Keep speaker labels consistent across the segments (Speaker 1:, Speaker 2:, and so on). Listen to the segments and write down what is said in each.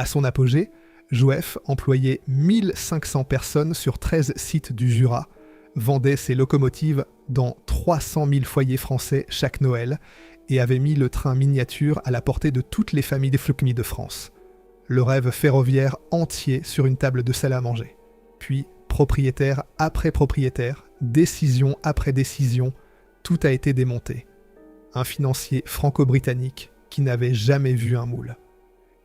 Speaker 1: À son apogée, Jouef employait 1500 personnes sur 13 sites du Jura, vendait ses locomotives dans 300 000 foyers français chaque Noël et avait mis le train miniature à la portée de toutes les familles des Flukmi de France. Le rêve ferroviaire entier sur une table de salle à manger. Puis, propriétaire après propriétaire, décision après décision, tout a été démonté. Un financier franco-britannique qui n'avait jamais vu un moule.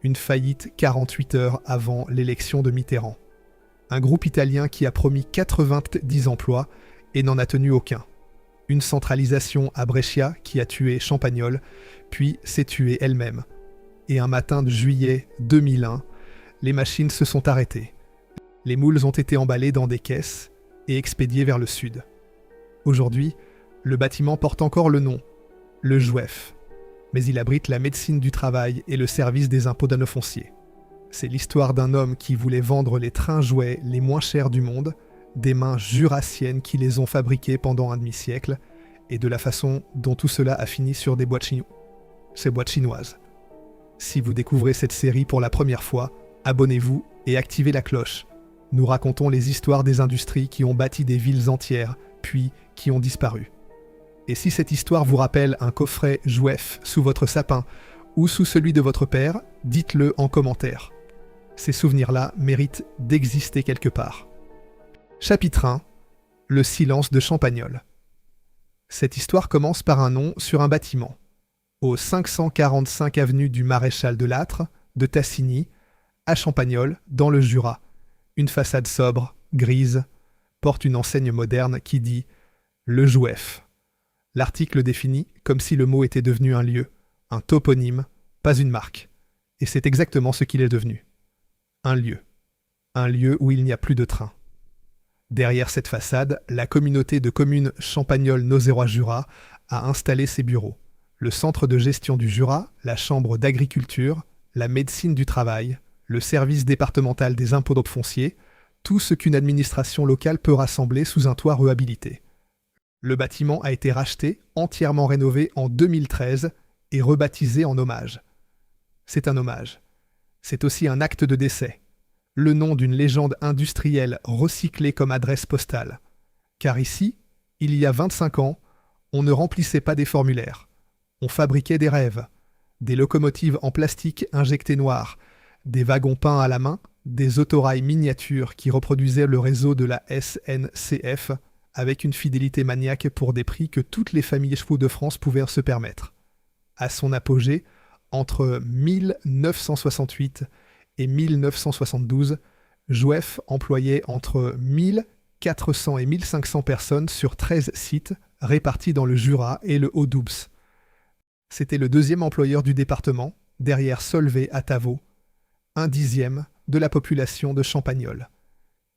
Speaker 1: Une faillite 48 heures avant l'élection de Mitterrand. Un groupe italien qui a promis 90 emplois et n'en a tenu aucun. Une centralisation à Brescia qui a tué Champagnole, puis s'est tuée elle-même. Et un matin de juillet 2001, les machines se sont arrêtées. Les moules ont été emballés dans des caisses et expédiés vers le sud. Aujourd'hui, le bâtiment porte encore le nom, le Jouef, mais il abrite la médecine du travail et le service des impôts d'un foncier. C'est l'histoire d'un homme qui voulait vendre les trains jouets les moins chers du monde, des mains jurassiennes qui les ont fabriqués pendant un demi-siècle, et de la façon dont tout cela a fini sur ces boîtes chinoises. Si vous découvrez cette série pour la première fois, abonnez-vous et activez la cloche. Nous racontons les histoires des industries qui ont bâti des villes entières, puis qui ont disparu. Et si cette histoire vous rappelle un coffret Jouef sous votre sapin ou sous celui de votre père, dites-le en commentaire. Ces souvenirs-là méritent d'exister quelque part. Chapitre 1. Le silence de Champagnole. Cette histoire commence par un nom sur un bâtiment. Au 545 avenue du Maréchal de Lattre, de Tassigny, à Champagnole, dans le Jura. Une façade sobre, grise, porte une enseigne moderne qui dit « Le Jouef ». L'article définit comme si le mot était devenu un lieu, un toponyme, pas une marque. Et c'est exactement ce qu'il est devenu. Un lieu. Un lieu où il n'y a plus de train. Derrière cette façade, la communauté de communes Champagnole-Nozérois-Jura a installé ses bureaux. Le centre de gestion du Jura, la chambre d'agriculture, la médecine du travail, le service départemental des impôts fonciers, tout ce qu'une administration locale peut rassembler sous un toit réhabilité. Le bâtiment a été racheté, entièrement rénové en 2013 et rebaptisé en hommage. C'est un hommage. C'est aussi un acte de décès. Le nom d'une légende industrielle recyclée comme adresse postale. Car ici, il y a 25 ans, on ne remplissait pas des formulaires. On fabriquait des rêves. Des locomotives en plastique injecté noir, des wagons peints à la main, des autorails miniatures qui reproduisaient le réseau de la SNCF avec une fidélité maniaque pour des prix que toutes les familles chevaux de France pouvaient se permettre. À son apogée, entre 1968 et 1972, Jouef employait entre 1400 et 1500 personnes sur 13 sites répartis dans le Jura et le Haut-Doubs. C'était le deuxième employeur du département, derrière Solvay à Tavaux, 1/10 de la population de Champagnole.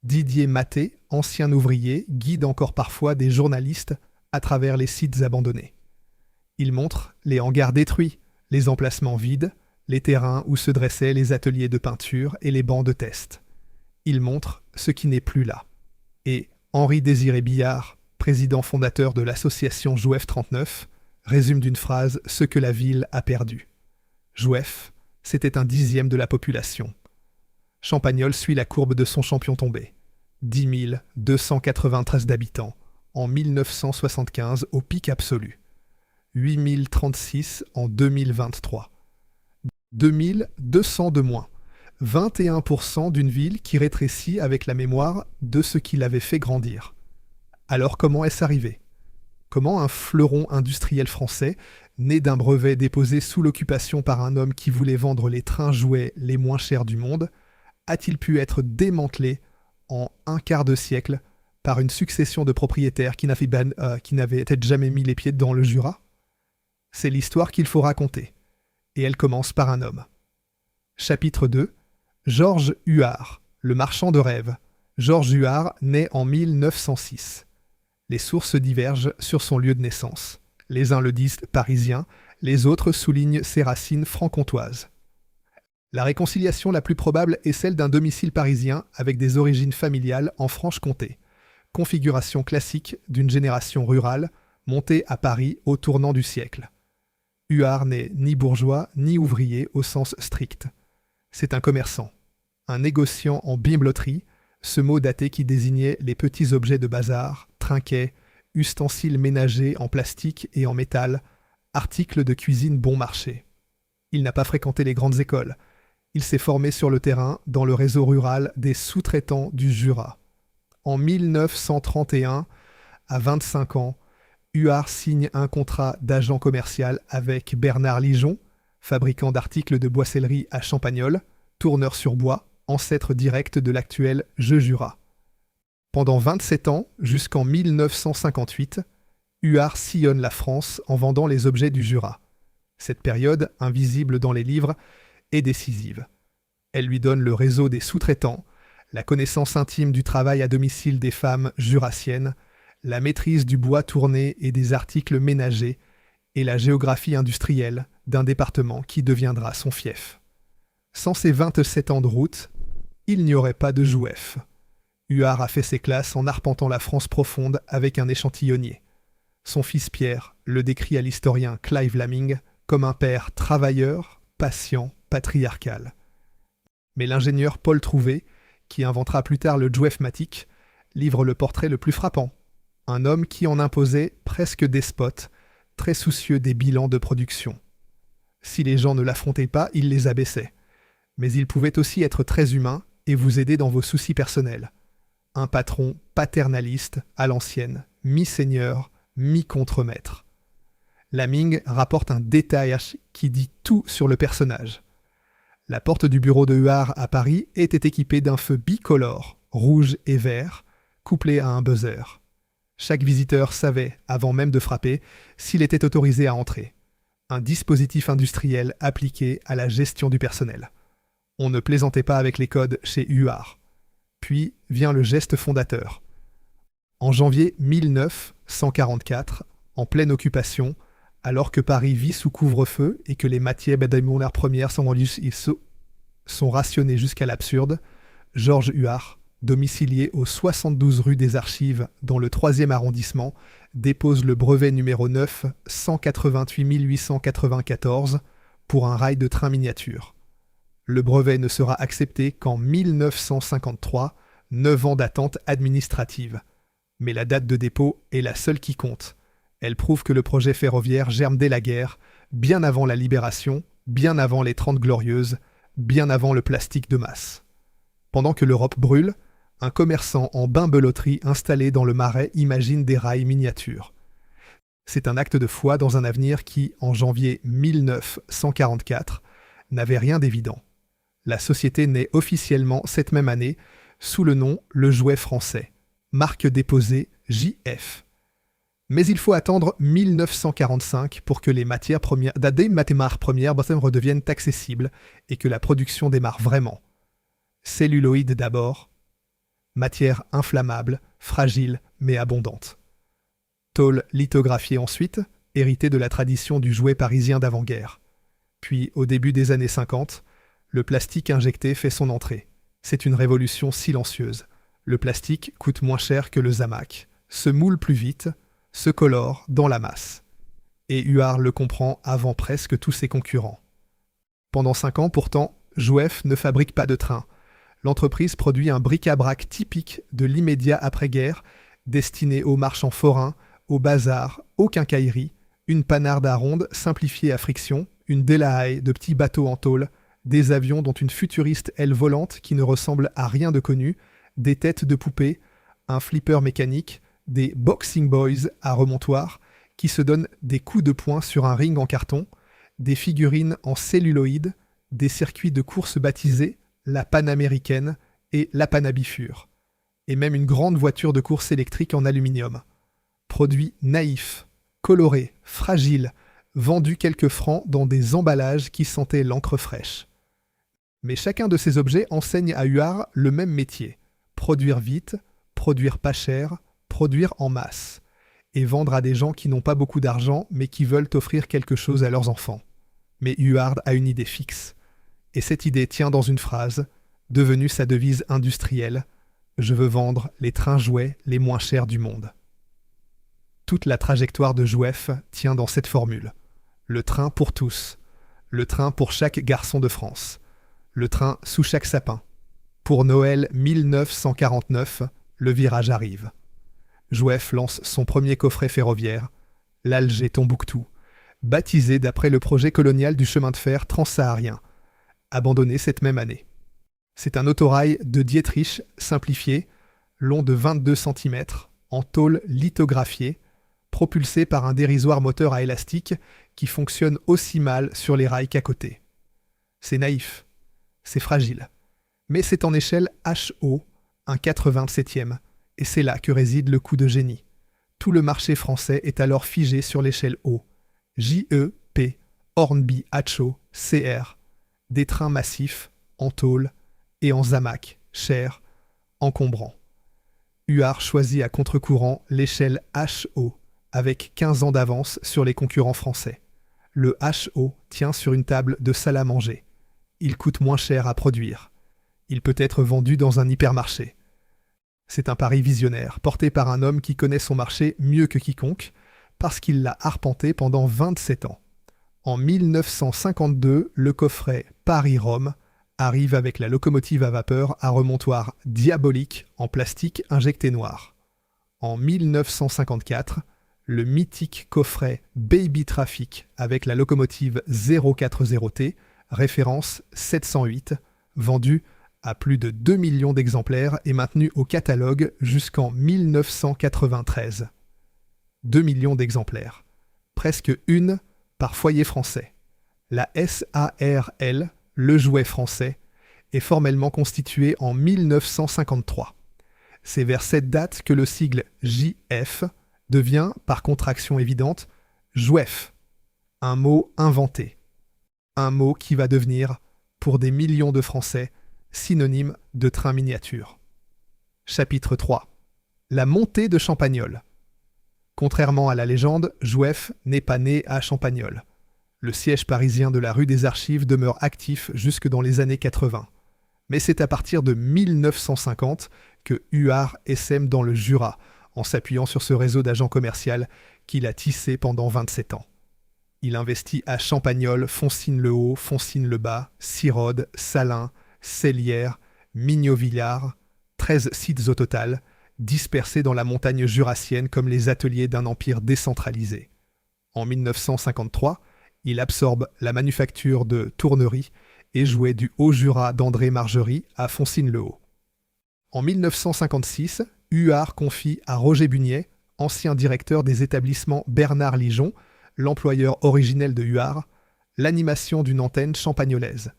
Speaker 1: Didier Maté, ancien ouvrier, guide encore parfois des journalistes à travers les sites abandonnés. Il montre les hangars détruits, les emplacements vides, les terrains où se dressaient les ateliers de peinture et les bancs de test. Il montre ce qui n'est plus là. Et Henri-Désiré Billard, président fondateur de l'association Jouef 39, résume d'une phrase ce que la ville a perdu. Jouef, c'était 1/10 de la population. Champagnole suit la courbe de son champion tombé. 10 293 d'habitants en 1975 au pic absolu. 8 036 en 2023. 2200 de moins. 21% d'une ville qui rétrécit avec la mémoire de ce qui l'avait fait grandir. Alors comment est-ce arrivé ? Comment un fleuron industriel français, né d'un brevet déposé sous l'occupation par un homme qui voulait vendre les trains jouets les moins chers du monde, a-t-il pu être démantelé en un quart de siècle par une succession de propriétaires qui n'avaient peut-être jamais mis les pieds dans le Jura ? C'est l'histoire qu'il faut raconter. Et elle commence par un homme. Chapitre 2. Georges Huard, le marchand de rêves. Georges Huard naît en 1906. Les sources divergent sur son lieu de naissance. Les uns le disent parisien, les autres soulignent ses racines franc-comtoises. La réconciliation la plus probable est celle d'un domicile parisien avec des origines familiales en Franche-Comté. Configuration classique d'une génération rurale montée à Paris au tournant du siècle. Huard n'est ni bourgeois ni ouvrier au sens strict. C'est un commerçant, un négociant en bimbeloterie, ce mot daté qui désignait les petits objets de bazar, trinquets, ustensiles ménagers en plastique et en métal, articles de cuisine bon marché. Il n'a pas fréquenté les grandes écoles. Il s'est formé sur le terrain dans le réseau rural des sous-traitants du Jura. En 1931, à 25 ans, Huard signe un contrat d'agent commercial avec Bernard Lijon, fabricant d'articles de boissellerie à Champagnole, tourneur sur bois, ancêtre direct de l'actuel Jeu Jura. Pendant 27 ans, jusqu'en 1958, Huard sillonne la France en vendant les objets du Jura. Cette période, invisible dans les livres, est décisive. Elle lui donne le réseau des sous-traitants, la connaissance intime du travail à domicile des femmes jurassiennes, la maîtrise du bois tourné et des articles ménagers, et la géographie industrielle d'un département qui deviendra son fief. Sans ses 27 ans de route, il n'y aurait pas de Jouef. Huard a fait ses classes en arpentant la France profonde avec un échantillonnier. Son fils Pierre le décrit à l'historien Clive Lamming comme un père travailleur, patient, patriarcal. Mais l'ingénieur Paul Trouvé, qui inventera plus tard le Jouef-matique, livre le portrait le plus frappant. Un homme qui en imposait presque despote, très soucieux des bilans de production. Si les gens ne l'affrontaient pas, il les abaissait. Mais il pouvait aussi être très humain et vous aider dans vos soucis personnels. Un patron paternaliste à l'ancienne, mi-seigneur, mi-contremaître. Lamming rapporte un détail qui dit tout sur le personnage. La porte du bureau de Huard à Paris était équipée d'un feu bicolore, rouge et vert, couplé à un buzzer. Chaque visiteur savait, avant même de frapper, s'il était autorisé à entrer. Un dispositif industriel appliqué à la gestion du personnel. On ne plaisantait pas avec les codes chez Huard. Puis vient le geste fondateur. En janvier 1944, en pleine occupation, alors que Paris vit sous couvre-feu et que les matières premières sont rationnées jusqu'à l'absurde, Georges Huard, domicilié au 72 rue des Archives dans le 3e arrondissement, dépose le brevet numéro 9 188 894 pour un rail de train miniature. Le brevet ne sera accepté qu'en 1953, 9 ans d'attente administrative. Mais la date de dépôt est la seule qui compte. Elle prouve que le projet ferroviaire germe dès la guerre, bien avant la libération, bien avant les 30 Glorieuses, bien avant le plastique de masse. Pendant que l'Europe brûle, un commerçant en bimbeloterie installé dans le Marais imagine des rails miniatures. C'est un acte de foi dans un avenir qui, en janvier 1944, n'avait rien d'évident. La société naît officiellement cette même année sous le nom Le Jouet Français, marque déposée JF. Mais il faut attendre 1945 pour que les matières premières redeviennent accessibles et que la production démarre vraiment. Celluloïd d'abord, matière inflammable, fragile mais abondante. Tôle lithographiée ensuite, héritée de la tradition du jouet parisien d'avant-guerre. Puis, au début des années 50, le plastique injecté fait son entrée. C'est une révolution silencieuse. Le plastique coûte moins cher que le zamac, se moule plus vite, se colore dans la masse. Et Huard le comprend avant presque tous ses concurrents. Pendant 5 ans, pourtant, Jouef ne fabrique pas de train. L'entreprise produit un bric-à-brac typique de l'immédiat après-guerre, destiné aux marchands forains, aux bazars, aux quincailleries, une panarde à ronde simplifiée à friction, une Delahaye de petits bateaux en tôle, des avions dont une futuriste aile volante qui ne ressemble à rien de connu, des têtes de poupées, un flipper mécanique, des boxing boys à remontoir qui se donnent des coups de poing sur un ring en carton, des figurines en celluloïd, des circuits de course baptisés la Panaméricaine et la Panabifure, et même une grande voiture de course électrique en aluminium. Produit naïf, coloré, fragile, vendu quelques francs dans des emballages qui sentaient l'encre fraîche. Mais chacun de ces objets enseigne à Huard le même métier, produire vite, produire pas cher, produire en masse, et vendre à des gens qui n'ont pas beaucoup d'argent mais qui veulent offrir quelque chose à leurs enfants. Mais Huard a une idée fixe, et cette idée tient dans une phrase, devenue sa devise industrielle, « Je veux vendre les trains jouets les moins chers du monde ». Toute la trajectoire de Jouef tient dans cette formule. Le train pour tous, le train pour chaque garçon de France. le train sous chaque sapin. Pour Noël 1949, le virage arrive. Jouef lance son premier coffret ferroviaire, l'Alger-Tombouctou, baptisé d'après le projet colonial du chemin de fer transsaharien, abandonné cette même année. C'est un autorail de Dietrich simplifié, long de 22 cm, en tôle lithographiée, propulsé par un dérisoire moteur à élastique qui fonctionne aussi mal sur les rails qu'à côté. C'est naïf, c'est fragile, mais c'est en échelle HO, un 87e, et c'est là que réside le coup de génie. Tout le marché français est alors figé sur l'échelle O. JEP, Hornby Hacho, CR, des trains massifs, en tôle et en zamac, chers, encombrants. Huard choisit à contre-courant l'échelle HO, avec 15 ans d'avance sur les concurrents français. Le HO tient sur une table de salle à manger. Il coûte moins cher à produire. Il peut être vendu dans un hypermarché. C'est un pari visionnaire, porté par un homme qui connaît son marché mieux que quiconque, parce qu'il l'a arpenté pendant 27 ans. En 1952, le coffret Paris-Rome arrive avec la locomotive à vapeur à remontoir diabolique en plastique injecté noir. En 1954, le mythique coffret Baby Traffic avec la locomotive 040T, référence 708, vendu à plus de 2 millions d'exemplaires et maintenu au catalogue jusqu'en 1993. 2 millions d'exemplaires. Presque une par foyer français. La SARL, le jouet français, est formellement constituée en 1953. C'est vers cette date que le sigle JF devient, par contraction évidente, Jouef, un mot inventé. Un mot qui va devenir, pour des millions de Français, synonyme de train miniature. Chapitre 3. La montée de Champagnole. Contrairement à la légende, Jouef n'est pas né à Champagnole. Le siège parisien de la rue des Archives demeure actif jusque dans les années 80. Mais c'est à partir de 1950 que Huard essaime dans le Jura, en s'appuyant sur ce réseau d'agents commerciaux qu'il a tissé pendant 27 ans. Il investit à Champagnole, Foncine-le-Haut, Foncine-le-Bas, Sirode, Salins, Cellières, Mignot-Villard, 13 sites au total, dispersés dans la montagne jurassienne comme les ateliers d'un empire décentralisé. En 1953, il absorbe la manufacture de tournerie et jouet du Haut-Jura d'André Margerie à Foncine-le-Haut. En 1956, Huard confie à Roger Bugnet, ancien directeur des établissements Bernard Lijon, l'employeur originel de Huard, l'animation d'une antenne champagnolaise.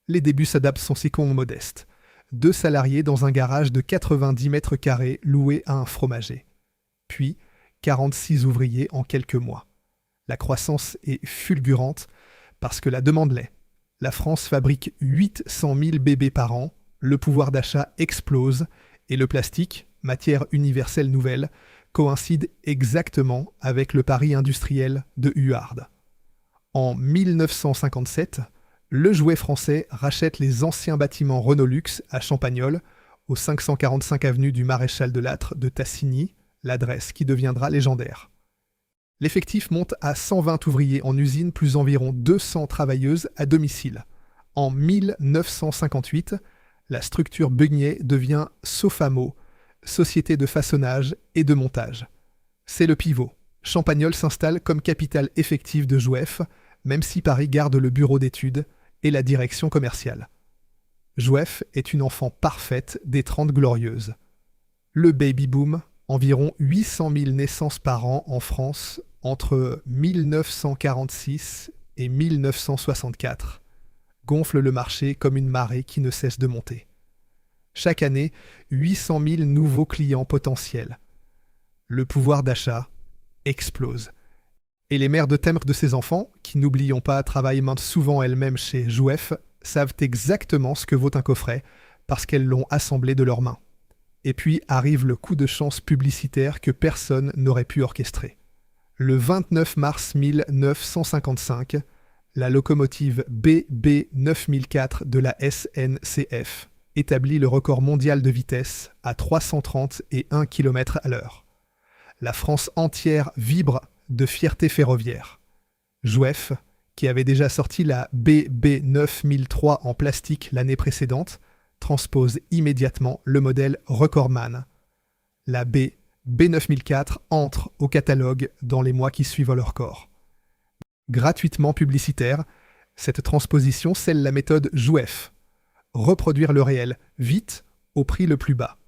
Speaker 1: Les débuts s'adaptent son cyclon modeste. 2 salariés dans un garage de 90 mètres carrés loué à un fromager. Puis 46 ouvriers en quelques mois. La croissance est fulgurante parce que la demande l'est. La France fabrique 800 000 bébés par an, le pouvoir d'achat explose et le plastique, matière universelle nouvelle, coïncide exactement avec le pari industriel de Huard. En 1957, le jouet français rachète les anciens bâtiments Renault Luxe à Champagnole, au 545 avenue du Maréchal de Lattre de Tassigny, l'adresse qui deviendra légendaire. L'effectif monte à 120 ouvriers en usine plus environ 200 travailleuses à domicile. En 1958, la structure Bugnet devient Sofamo, société de façonnage et de montage. C'est le pivot. Champagnole s'installe comme capitale effective de Jouef, même si Paris garde le bureau d'études et la direction commerciale. Jouef est une enfant parfaite des 30 glorieuses. Le baby-boom, environ 800 000 naissances par an en France entre 1946 et 1964, gonfle le marché comme une marée qui ne cesse de monter. Chaque année, 800 000 nouveaux clients potentiels. Le pouvoir d'achat explose. Et les mères de thème de ces enfants, qui n'oublions pas travaillent maintes souvent elles-mêmes chez Jouef, savent exactement ce que vaut un coffret, parce qu'elles l'ont assemblé de leurs mains. Et puis arrive le coup de chance publicitaire que personne n'aurait pu orchestrer. Le 29 mars 1955, la locomotive BB 9004 de la SNCF établit le record mondial de vitesse à 331 km/h. La France entière vibre de fierté ferroviaire. Jouef qui avait déjà sorti la BB9003 en plastique l'année précédente, transpose immédiatement le modèle Recordman. La B9004 entre au catalogue dans les mois qui suivent le record. Gratuitement publicitaire, cette transposition scelle la méthode Jouef. Reproduire le réel, vite, au prix le plus bas.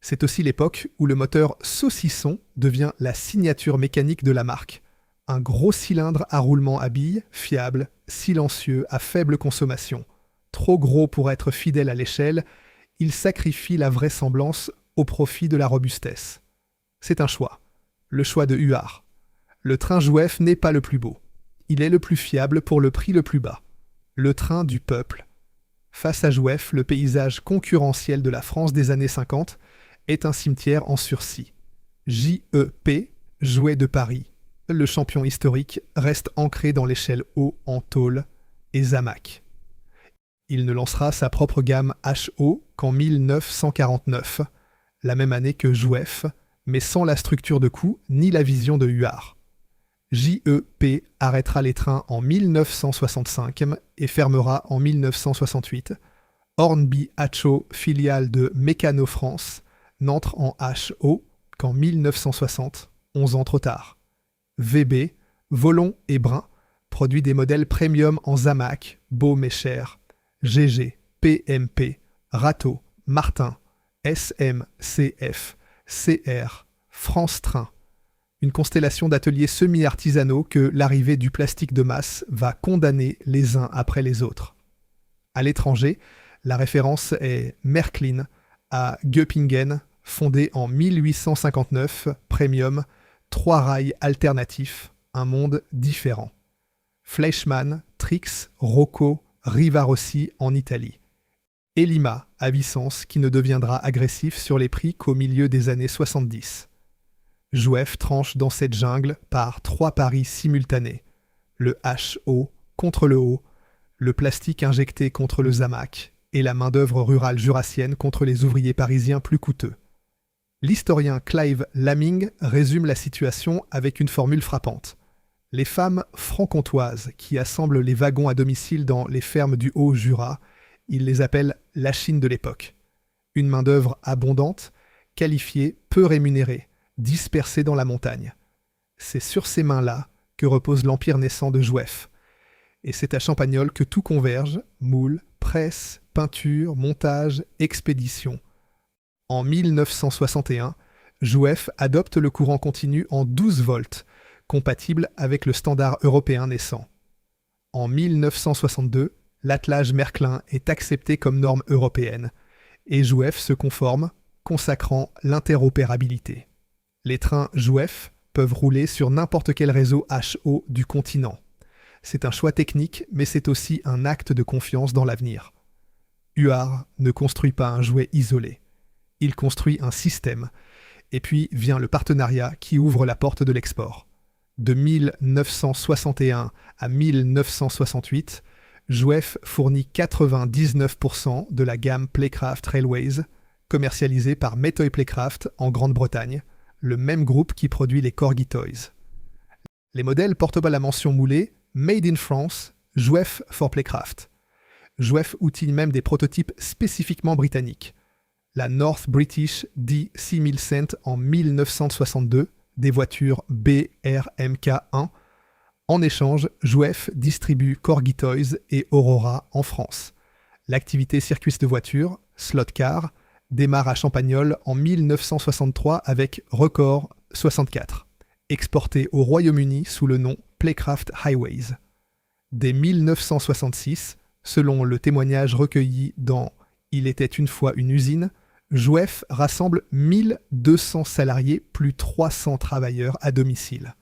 Speaker 1: C'est aussi l'époque où le moteur saucisson devient la signature mécanique de la marque. Un gros cylindre à roulement à billes, fiable, silencieux, à faible consommation. Trop gros pour être fidèle à l'échelle, il sacrifie la vraisemblance au profit de la robustesse. C'est un choix. Le choix de Huard. Le train Jouef n'est pas le plus beau. Il est le plus fiable pour le prix le plus bas. Le train du peuple. Face à Jouef, le paysage concurrentiel de la France des années 50 est un cimetière en sursis. J.E.P., Jouet de Paris. Le champion historique reste ancré dans l'échelle haut en tôle et Zamac. Il ne lancera sa propre gamme HO qu'en 1949, la même année que Jouef, mais sans la structure de coût ni la vision de Huard. J.E.P. arrêtera les trains en 1965 et fermera en 1968. Hornby HO, filiale de Mécano France, n'entre en HO qu'en 1960, 11 ans trop tard. VB, Volon et Brun, produit des modèles premium en Zamac, beau mais cher. GG, PMP, Rato, Martin, SMCF, CR, France Train. Une constellation d'ateliers semi-artisanaux que l'arrivée du plastique de masse va condamner les uns après les autres. À l'étranger, la référence est Märklin à Göppingen, fondé en 1859, premium, 3 rails alternatifs, un monde différent. Fleischmann, Trix, Rocco, Rivarossi en Italie. Et Lima, à Vicence, qui ne deviendra agressif sur les prix qu'au milieu des années 70. Jouef tranche dans cette jungle par 3 paris simultanés. Le HO contre le haut, le plastique injecté contre le Zamac et la main-d'œuvre rurale jurassienne contre les ouvriers parisiens plus coûteux. L'historien Clive Lamming résume la situation avec une formule frappante. Les femmes franc-comtoises qui assemblent les wagons à domicile dans les fermes du Haut-Jura, il les appelle la Chine de l'époque. Une main-d'œuvre abondante, qualifiée, peu rémunérée, dispersée dans la montagne. C'est sur ces mains-là que repose l'empire naissant de Jouef. Et c'est à Champagnole que tout converge, moule, presse, peinture, montage, expédition. En 1961, Jouef adopte le courant continu en 12 volts, compatible avec le standard européen naissant. En 1962, l'attelage Märklin est accepté comme norme européenne, et Jouef se conforme, consacrant l'interopérabilité. Les trains Jouef peuvent rouler sur n'importe quel réseau HO du continent. C'est un choix technique, mais c'est aussi un acte de confiance dans l'avenir. Huard ne construit pas un jouet isolé. Il construit un système. Et puis vient le partenariat qui ouvre la porte de l'export. De 1961 à 1968, Jouef fournit 99% de la gamme Playcraft Railways, commercialisée par Metoy Playcraft en Grande-Bretagne, le même groupe qui produit les Corgi Toys. Les modèles portent la mention moulée « Made in France, Jouef for Playcraft ». Jouef outille même des prototypes spécifiquement britanniques. La North British D6000 en 1962, des voitures BRMK1. En échange, Jouef distribue Corgi Toys et Aurora en France. L'activité circuit de voitures, Slot Car, démarre à Champagnole en 1963 avec Record 64, exporté au Royaume-Uni sous le nom Playcraft Highways. Dès 1966, selon le témoignage recueilli dans Il était une fois une usine, Jouef rassemble 1200 salariés plus 300 travailleurs à domicile.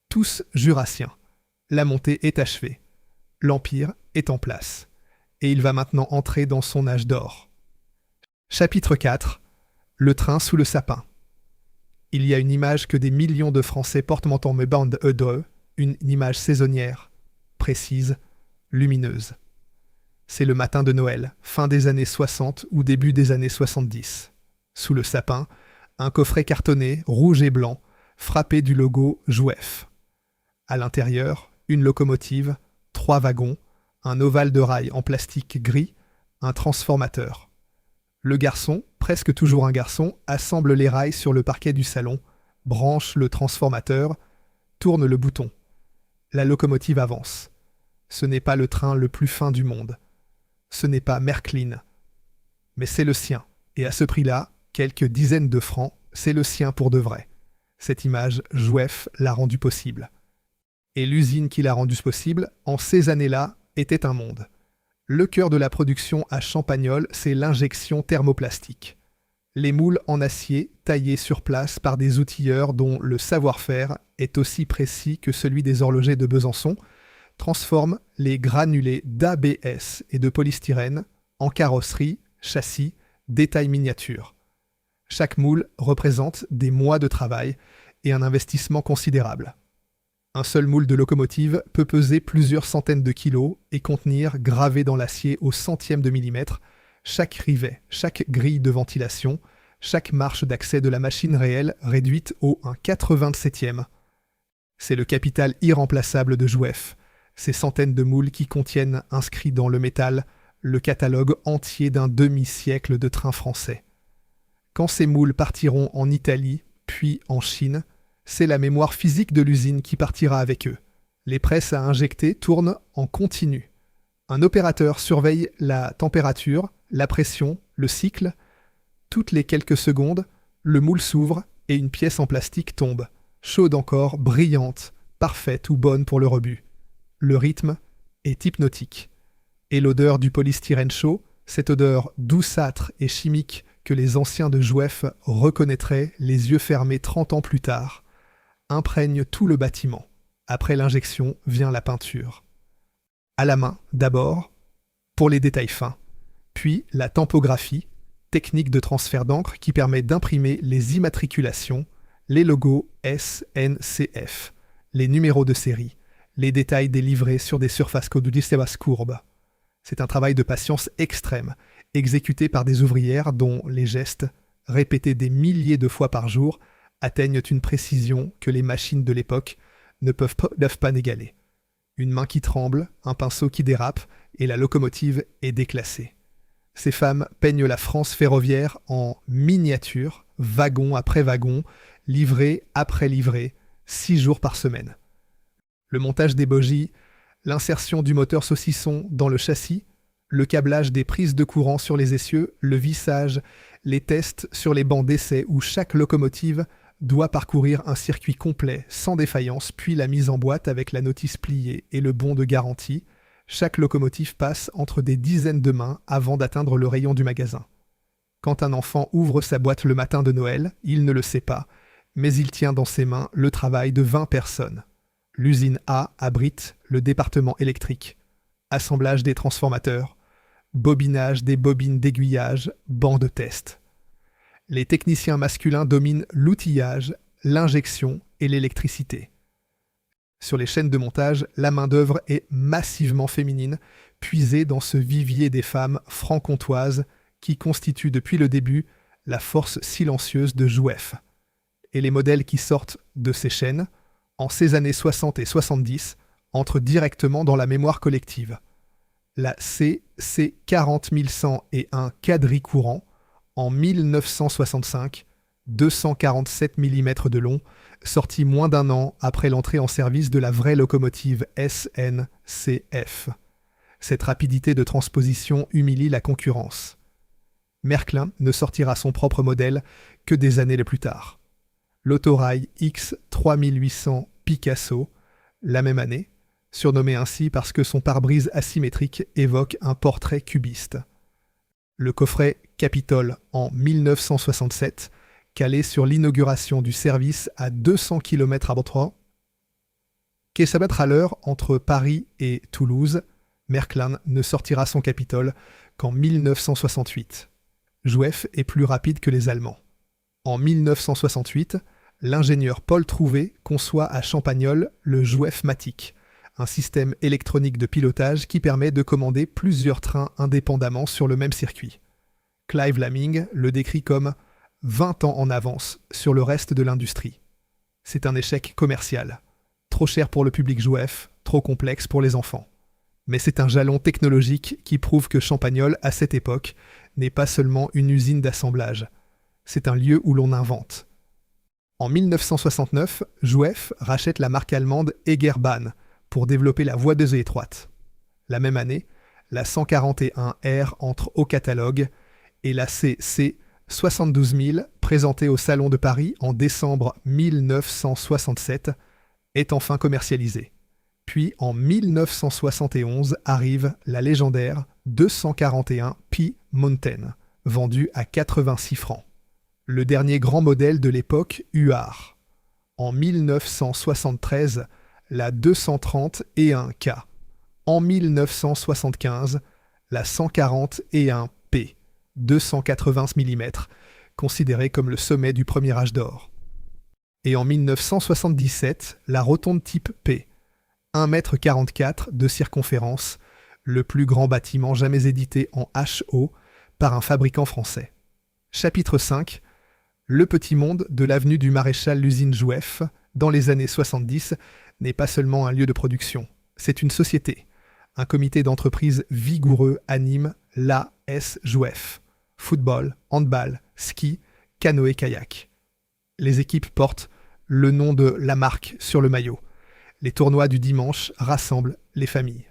Speaker 1: Tous jurassiens. La montée est achevée. L'Empire est en place. Et il va maintenant entrer dans son âge d'or. Chapitre 4. Le train sous le sapin. Il y a une image que des millions de Français portent en me bande d'eux, une image saisonnière, précise, lumineuse. C'est le matin de Noël, fin des années 60 ou début des années 70. Sous le sapin, un coffret cartonné, rouge et blanc, frappé du logo Jouef. À l'intérieur, une locomotive, 3 wagons, un ovale de rail en plastique gris, un transformateur. Le garçon, presque toujours un garçon, assemble les rails sur le parquet du salon, branche le transformateur, tourne le bouton. La locomotive avance. Ce n'est pas le train le plus fin du monde. Ce n'est pas Märklin. Mais c'est le sien. Et à ce prix-là, quelques dizaines de francs, c'est le sien pour de vrai. Cette image, Jouef l'a rendu possible. Et l'usine qui l'a rendu possible, en ces années-là, était un monde. Le cœur de la production à Champagnole, c'est l'injection thermoplastique. Les moules en acier, taillés sur place par des outilleurs dont le savoir-faire est aussi précis que celui des horlogers de Besançon, transforment les granulés d'ABS et de polystyrène en carrosserie, châssis, détails miniatures. Chaque moule représente des mois de travail et un investissement considérable. Un seul moule de locomotive peut peser plusieurs centaines de kilos et contenir, gravé dans l'acier au centième de millimètre, chaque rivet, chaque grille de ventilation, chaque marche d'accès de la machine réelle réduite au 1/87e. C'est le capital irremplaçable de Jouef, ces centaines de moules qui contiennent, inscrits dans le métal, le catalogue entier d'un demi-siècle de trains français. Quand ces moules partiront en Italie, puis en Chine, c'est la mémoire physique de l'usine qui partira avec eux. Les presses à injecter tournent en continu. Un opérateur surveille la température, la pression, le cycle. Toutes les quelques secondes, le moule s'ouvre et une pièce en plastique tombe, chaude encore, brillante, parfaite ou bonne pour le rebut. Le rythme est hypnotique. Et l'odeur du polystyrène chaud, cette odeur douceâtre et chimique que les anciens de Jouef reconnaîtraient les yeux fermés 30 ans plus tard, imprègne tout le bâtiment. Après l'injection vient la peinture. À la main, d'abord, pour les détails fins, puis la tampographie, technique de transfert d'encre qui permet d'imprimer les immatriculations, les logos SNCF, les numéros de série, les détails des livrets sur des surfaces codulissebas courbes. C'est un travail de patience extrême, exécuté par des ouvrières dont les gestes, répétés des milliers de fois par jour, atteignent une précision que les machines de l'époque ne peuvent pas n'égaler. Une main qui tremble, un pinceau qui dérape, et la locomotive est déclassée. Ces femmes peignent la France ferroviaire en miniature, wagon après wagon, livré après livré, 6 jours par semaine. Le montage des bogies, l'insertion du moteur saucisson dans le châssis, le câblage des prises de courant sur les essieux, le vissage, les tests sur les bancs d'essai où chaque locomotive doit parcourir un circuit complet, sans défaillance, puis la mise en boîte avec la notice pliée et le bon de garantie. Chaque locomotive passe entre des dizaines de mains avant d'atteindre le rayon du magasin. Quand un enfant ouvre sa boîte le matin de Noël, il ne le sait pas, mais il tient dans ses mains le travail de 20 personnes. L'usine A abrite le département électrique, assemblage des transformateurs, bobinage des bobines d'aiguillage, banc de test. Les techniciens masculins dominent l'outillage, l'injection et l'électricité. Sur les chaînes de montage, la main-d'œuvre est massivement féminine, puisée dans ce vivier des femmes franc-comtoises qui constituent depuis le début la force silencieuse de Jouef. Et les modèles qui sortent de ces chaînes, en ces années 60 et 70, entrent directement dans la mémoire collective. La CC 40101 quadricourant, en 1965, 247 mm de long, sorti moins d'un an après l'entrée en service de la vraie locomotive SNCF. Cette rapidité de transposition humilie la concurrence. Märklin ne sortira son propre modèle que des années plus tard. L'autorail X 3800 Picasso, la même année, surnommé ainsi parce que son pare-brise asymétrique évoque un portrait cubiste. Le coffret Capitole en 1967, calé sur l'inauguration du service à 200 km à Bordeaux, qu'est sa mettre à l'heure entre Paris et Toulouse, Märklin ne sortira son Capitole qu'en 1968. Jouef est plus rapide que les Allemands. En 1968, l'ingénieur Paul Trouvé conçoit à Champagnole le Jouef-Matic, un système électronique de pilotage qui permet de commander plusieurs trains indépendamment sur le même circuit. Clive Lamming le décrit comme 20 ans en avance sur le reste de l'industrie. C'est un échec commercial. Trop cher pour le public Jouef, trop complexe pour les enfants. Mais c'est un jalon technologique qui prouve que Champagnole, à cette époque, n'est pas seulement une usine d'assemblage. C'est un lieu où l'on invente. En 1969, Jouef rachète la marque allemande Egerbahn pour développer la voie des étroites. La même année, la 141R entre au catalogue et la CC 72 000, présentée au Salon de Paris en décembre 1967, est enfin commercialisée. Puis en 1971 arrive la légendaire 241 Pi Mountain, vendue à 86 francs. Le dernier grand modèle de l'époque UR. En 1973, la 230 et 1K. En 1975, la 140 et 1P, 280 mm, considérée comme le sommet du premier âge d'or. Et en 1977, la rotonde type P, 1,44 m de circonférence, le plus grand bâtiment jamais édité en HO par un fabricant français. Chapitre 5. Le petit monde de l'avenue du Maréchal l'usine Jouef, dans les années 70, n'est pas seulement un lieu de production, c'est une société. Un comité d'entreprise vigoureux anime l'AS Jouef. Football, handball, ski, canoë-kayak. Les équipes portent le nom de la marque sur le maillot. Les tournois du dimanche rassemblent les familles.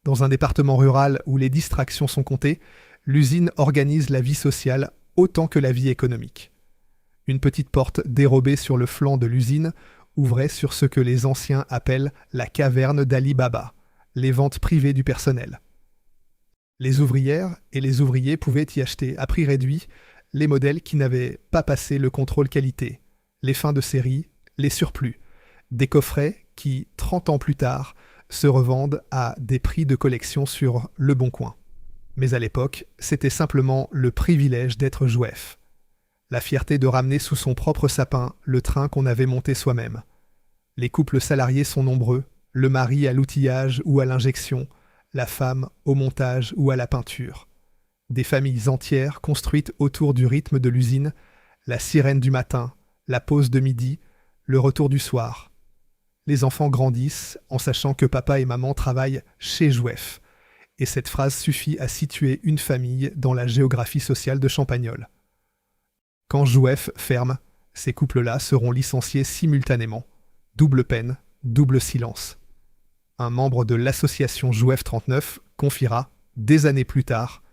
Speaker 1: Dans un département rural où les distractions sont comptées, l'usine organise la vie sociale autant que la vie économique. Une petite porte dérobée sur le flanc de l'usine ouvrait sur ce que les anciens appellent la caverne d'Ali Baba, les ventes privées du personnel. Les ouvrières et les ouvriers pouvaient y acheter à prix réduit les modèles qui n'avaient pas passé le contrôle qualité, les fins de série, les surplus, des coffrets qui, 30 ans plus tard, se revendent à des prix de collection sur Le Bon Coin. Mais à l'époque, c'était simplement le privilège d'être Jouef. La fierté de ramener sous son propre sapin le train qu'on avait monté soi-même. Les couples salariés sont nombreux, le mari à l'outillage ou à l'injection, la femme au montage ou à la peinture. Des familles entières construites autour du rythme de l'usine, la sirène du matin, la pause de midi, le retour du soir. Les enfants grandissent en sachant que papa et maman travaillent chez Jouef. Et cette phrase suffit à situer une famille dans la géographie sociale de Champagnole. Quand Jouef ferme, ces couples-là seront licenciés simultanément. Double peine, double silence. Un membre de l'association Jouef 39 confiera, des années plus tard,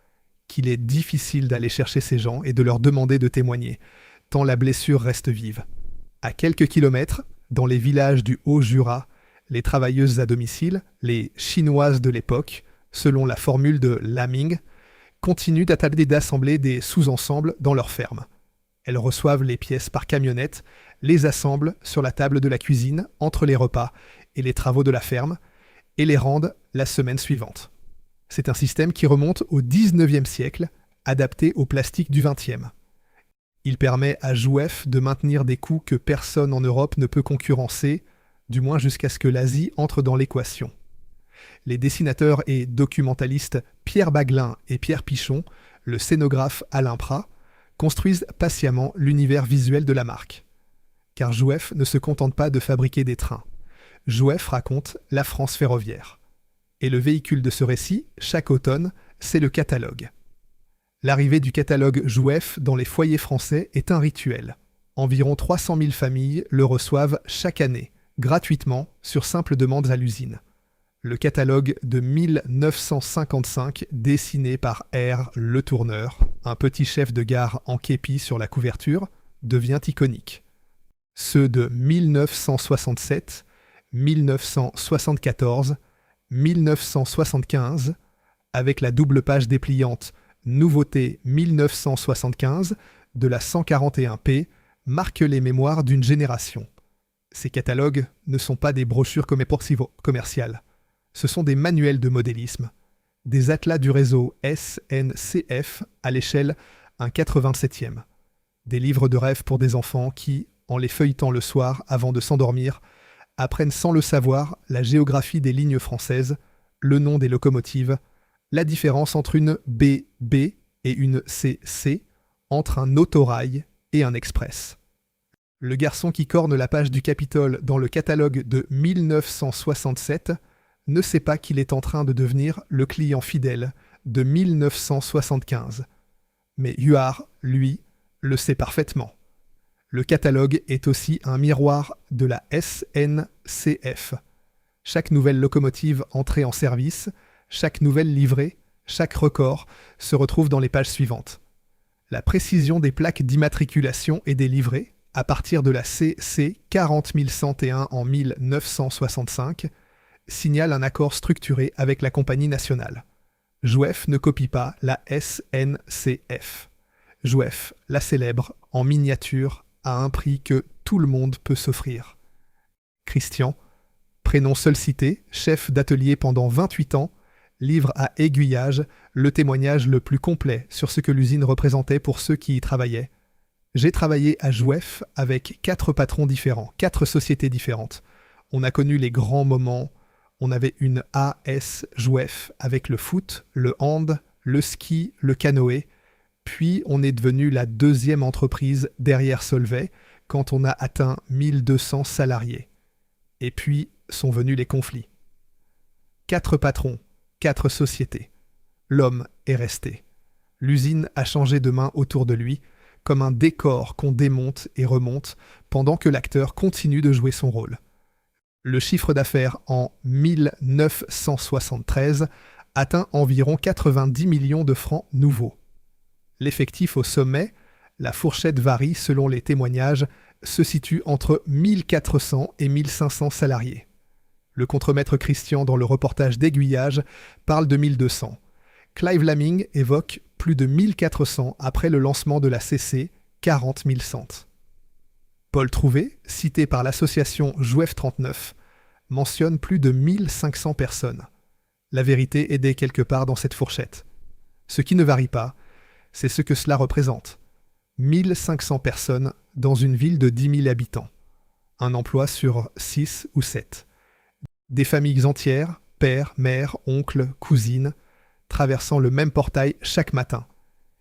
Speaker 1: qu'il est difficile d'aller chercher ces gens et de leur demander de témoigner, tant la blessure reste vive. À quelques kilomètres, dans les villages du Haut-Jura, les travailleuses à domicile, les chinoises de l'époque, selon la formule de Laming, continuent d'attabler et d'assembler des sous-ensembles dans leurs fermes. Elles reçoivent les pièces par camionnette, les assemblent sur la table de la cuisine entre les repas et les travaux de la ferme, et les rendent la semaine suivante. C'est un système qui remonte au XIXe siècle, adapté au plastique du XXe. Il permet à Jouef de maintenir des coûts que personne en Europe ne peut concurrencer, du moins jusqu'à ce que l'Asie entre dans l'équation. Les dessinateurs et documentalistes Pierre Baglin et Pierre Pichon, le scénographe Alain Prat, construisent patiemment l'univers visuel de la marque. Car Jouef ne se contente pas de fabriquer des trains. Jouef raconte la France ferroviaire. Et le véhicule de ce récit, chaque automne, c'est le catalogue. L'arrivée du catalogue Jouef dans les foyers français est un rituel. Environ 300 000 familles le reçoivent chaque année, gratuitement, sur simple demande à l'usine. Le catalogue de 1955, dessiné par R. Le Tourneur, un petit chef de gare en képi sur la couverture, devient iconique. Ceux de 1967, 1974, 1975, avec la double page dépliante Nouveauté 1975 de la 141P, marquent les mémoires d'une génération. Ces catalogues ne sont pas des brochures commerciales. Ce sont des manuels de modélisme, des atlas du réseau SNCF à l'échelle 1/87e, des livres de rêve pour des enfants qui, en les feuilletant le soir avant de s'endormir, apprennent sans le savoir la géographie des lignes françaises, le nom des locomotives, la différence entre une BB et une CC, entre un autorail et un express. Le garçon qui corne la page du Capitole dans le catalogue de 1967 ne sait pas qu'il est en train de devenir le client fidèle de 1975. Mais Huard, lui, le sait parfaitement. Le catalogue est aussi un miroir de la SNCF. Chaque nouvelle locomotive entrée en service, chaque nouvelle livrée, chaque record se retrouve dans les pages suivantes. La précision des plaques d'immatriculation et des livrets, à partir de la CC 40101 en 1965, signale un accord structuré avec la compagnie nationale. Jouef ne copie pas la SNCF. Jouef la célèbre en miniature à un prix que tout le monde peut s'offrir. Christian, prénom seul cité, chef d'atelier pendant 28 ans, livre à Aiguillage le témoignage le plus complet sur ce que l'usine représentait pour ceux qui y travaillaient. J'ai travaillé à Jouef avec 4 patrons différents, 4 sociétés différentes. On a connu les grands moments. On avait une AS Jouef avec le foot, le hand, le ski, le canoë. Puis on est devenu la 2e entreprise derrière Solvay quand on a atteint 1200 salariés. Et puis sont venus les conflits. 4 patrons, 4 sociétés. L'homme est resté. L'usine a changé de main autour de lui, comme un décor qu'on démonte et remonte pendant que l'acteur continue de jouer son rôle. Le chiffre d'affaires en 1973 atteint environ 90 millions de francs nouveaux. L'effectif au sommet, la fourchette varie selon les témoignages, se situe entre 1400 et 1500 salariés. Le contremaître Christian dans le reportage d'Aiguillage parle de 1200. Clive Laming évoque plus de 1400 après le lancement de la CC 40100. Paul Trouvé, cité par l'association Jouef 39, mentionne plus de 1500 personnes. La vérité est dès quelque part dans cette fourchette. Ce qui ne varie pas, c'est ce que cela représente. 1500 personnes dans une ville de 10 000 habitants. Un emploi sur 6 ou 7. Des familles entières, pères, mères, oncles, cousines, traversant le même portail chaque matin.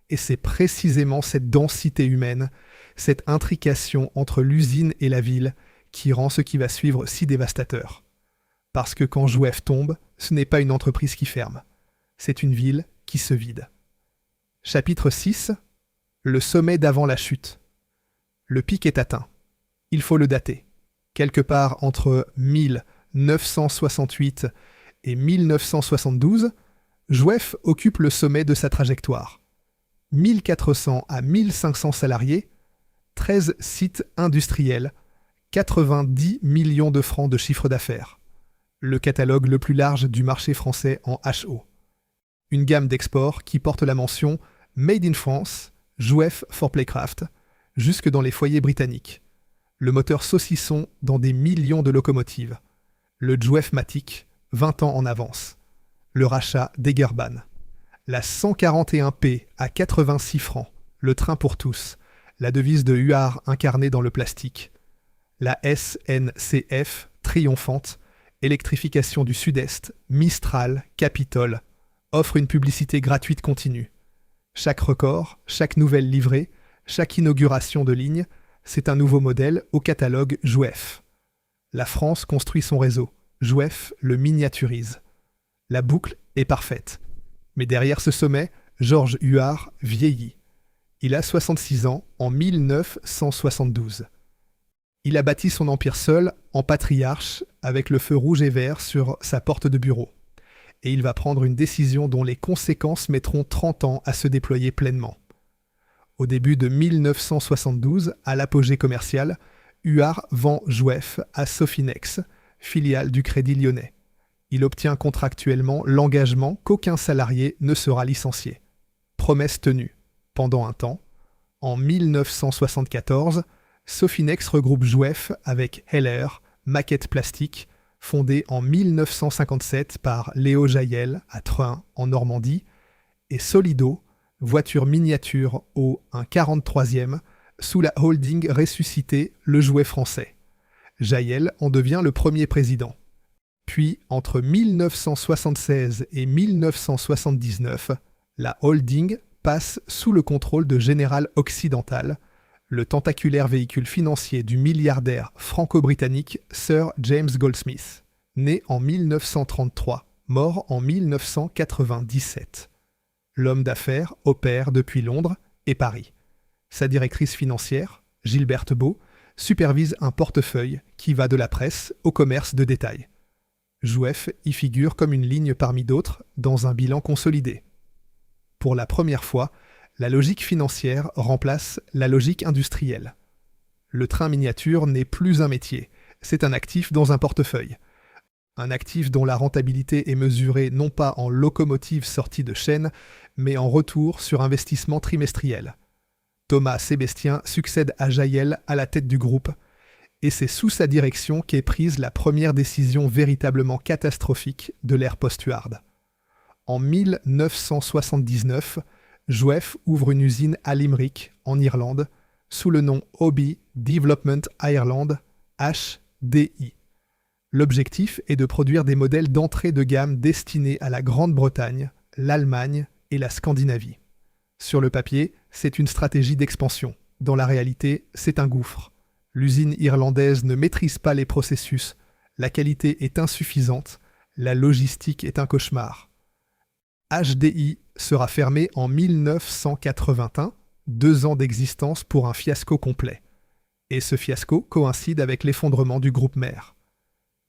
Speaker 1: Et c'est précisément cette densité humaine, cette intrication entre l'usine et la ville qui rend ce qui va suivre si dévastateur. Parce que quand Jouef tombe, ce n'est pas une entreprise qui ferme. C'est une ville qui se vide. Chapitre 6. Le sommet d'avant la chute. Le pic est atteint. Il faut le dater. Quelque part entre 1968 et 1972, Jouef occupe le sommet de sa trajectoire. 1400 à 1500 salariés, 13 sites industriels, 90 millions de francs de chiffre d'affaires. Le catalogue le plus large du marché français en HO. Une gamme d'export qui porte la mention Made in France, Jouef for Playcraft, jusque dans les foyers britanniques. Le moteur saucisson dans des millions de locomotives. Le Jouef-Matic, 20 ans en avance. Le rachat d'Egerban. La 141P à 86 francs, le train pour tous, la devise de Huard incarnée dans le plastique. La SNCF, triomphante, électrification du Sud-Est, Mistral, Capitole, offre une publicité gratuite continue. Chaque record, chaque nouvelle livrée, chaque inauguration de ligne, c'est un nouveau modèle au catalogue Jouef. La France construit son réseau, Jouef le miniaturise. La boucle est parfaite. Mais derrière ce sommet, Georges Huard vieillit. Il a 66 ans en 1972. Il a bâti son empire seul, en patriarche, avec le feu rouge et vert sur sa porte de bureau. Et il va prendre une décision dont les conséquences mettront 30 ans à se déployer pleinement. Au début de 1972, à l'apogée commercial, Huard vend Jouef à Sofinex, filiale du Crédit Lyonnais. Il obtient contractuellement l'engagement qu'aucun salarié ne sera licencié. Promesse tenue. Pendant un temps, en 1974, Sofinex regroupe Jouef avec Heller, maquette plastique, fondée en 1957 par Léo Jaël à Treun, en Normandie, et Solido, voiture miniature au 1/43e, sous la holding ressuscitée Le Jouet Français. Jaël en devient le premier président. Puis, entre 1976 et 1979, la holding passe sous le contrôle de General Occidental, le tentaculaire véhicule financier du milliardaire franco-britannique Sir James Goldsmith, né en 1933, mort en 1997. L'homme d'affaires opère depuis Londres et Paris. Sa directrice financière, Gilberte Beau, supervise un portefeuille qui va de la presse au commerce de détail. Jouef y figure comme une ligne parmi d'autres dans un bilan consolidé. Pour la première fois, la logique financière remplace la logique industrielle. Le train miniature n'est plus un métier, c'est un actif dans un portefeuille. Un actif dont la rentabilité est mesurée non pas en locomotive sortie de chaîne, mais en retour sur investissement trimestriel. Thomas Sébastien succède à Jaël à la tête du groupe, et c'est sous sa direction qu'est prise la première décision véritablement catastrophique de l'ère post-Huard. En 1979, Jouef ouvre une usine à Limerick, en Irlande, sous le nom Hobby Development Ireland, HDI. L'objectif est de produire des modèles d'entrée de gamme destinés à la Grande-Bretagne, l'Allemagne et la Scandinavie. Sur le papier, c'est une stratégie d'expansion. Dans la réalité, c'est un gouffre. L'usine irlandaise ne maîtrise pas les processus, la qualité est insuffisante, la logistique est un cauchemar. HDI sera fermé en 1981, 2 ans d'existence pour un fiasco complet. Et ce fiasco coïncide avec l'effondrement du groupe mère.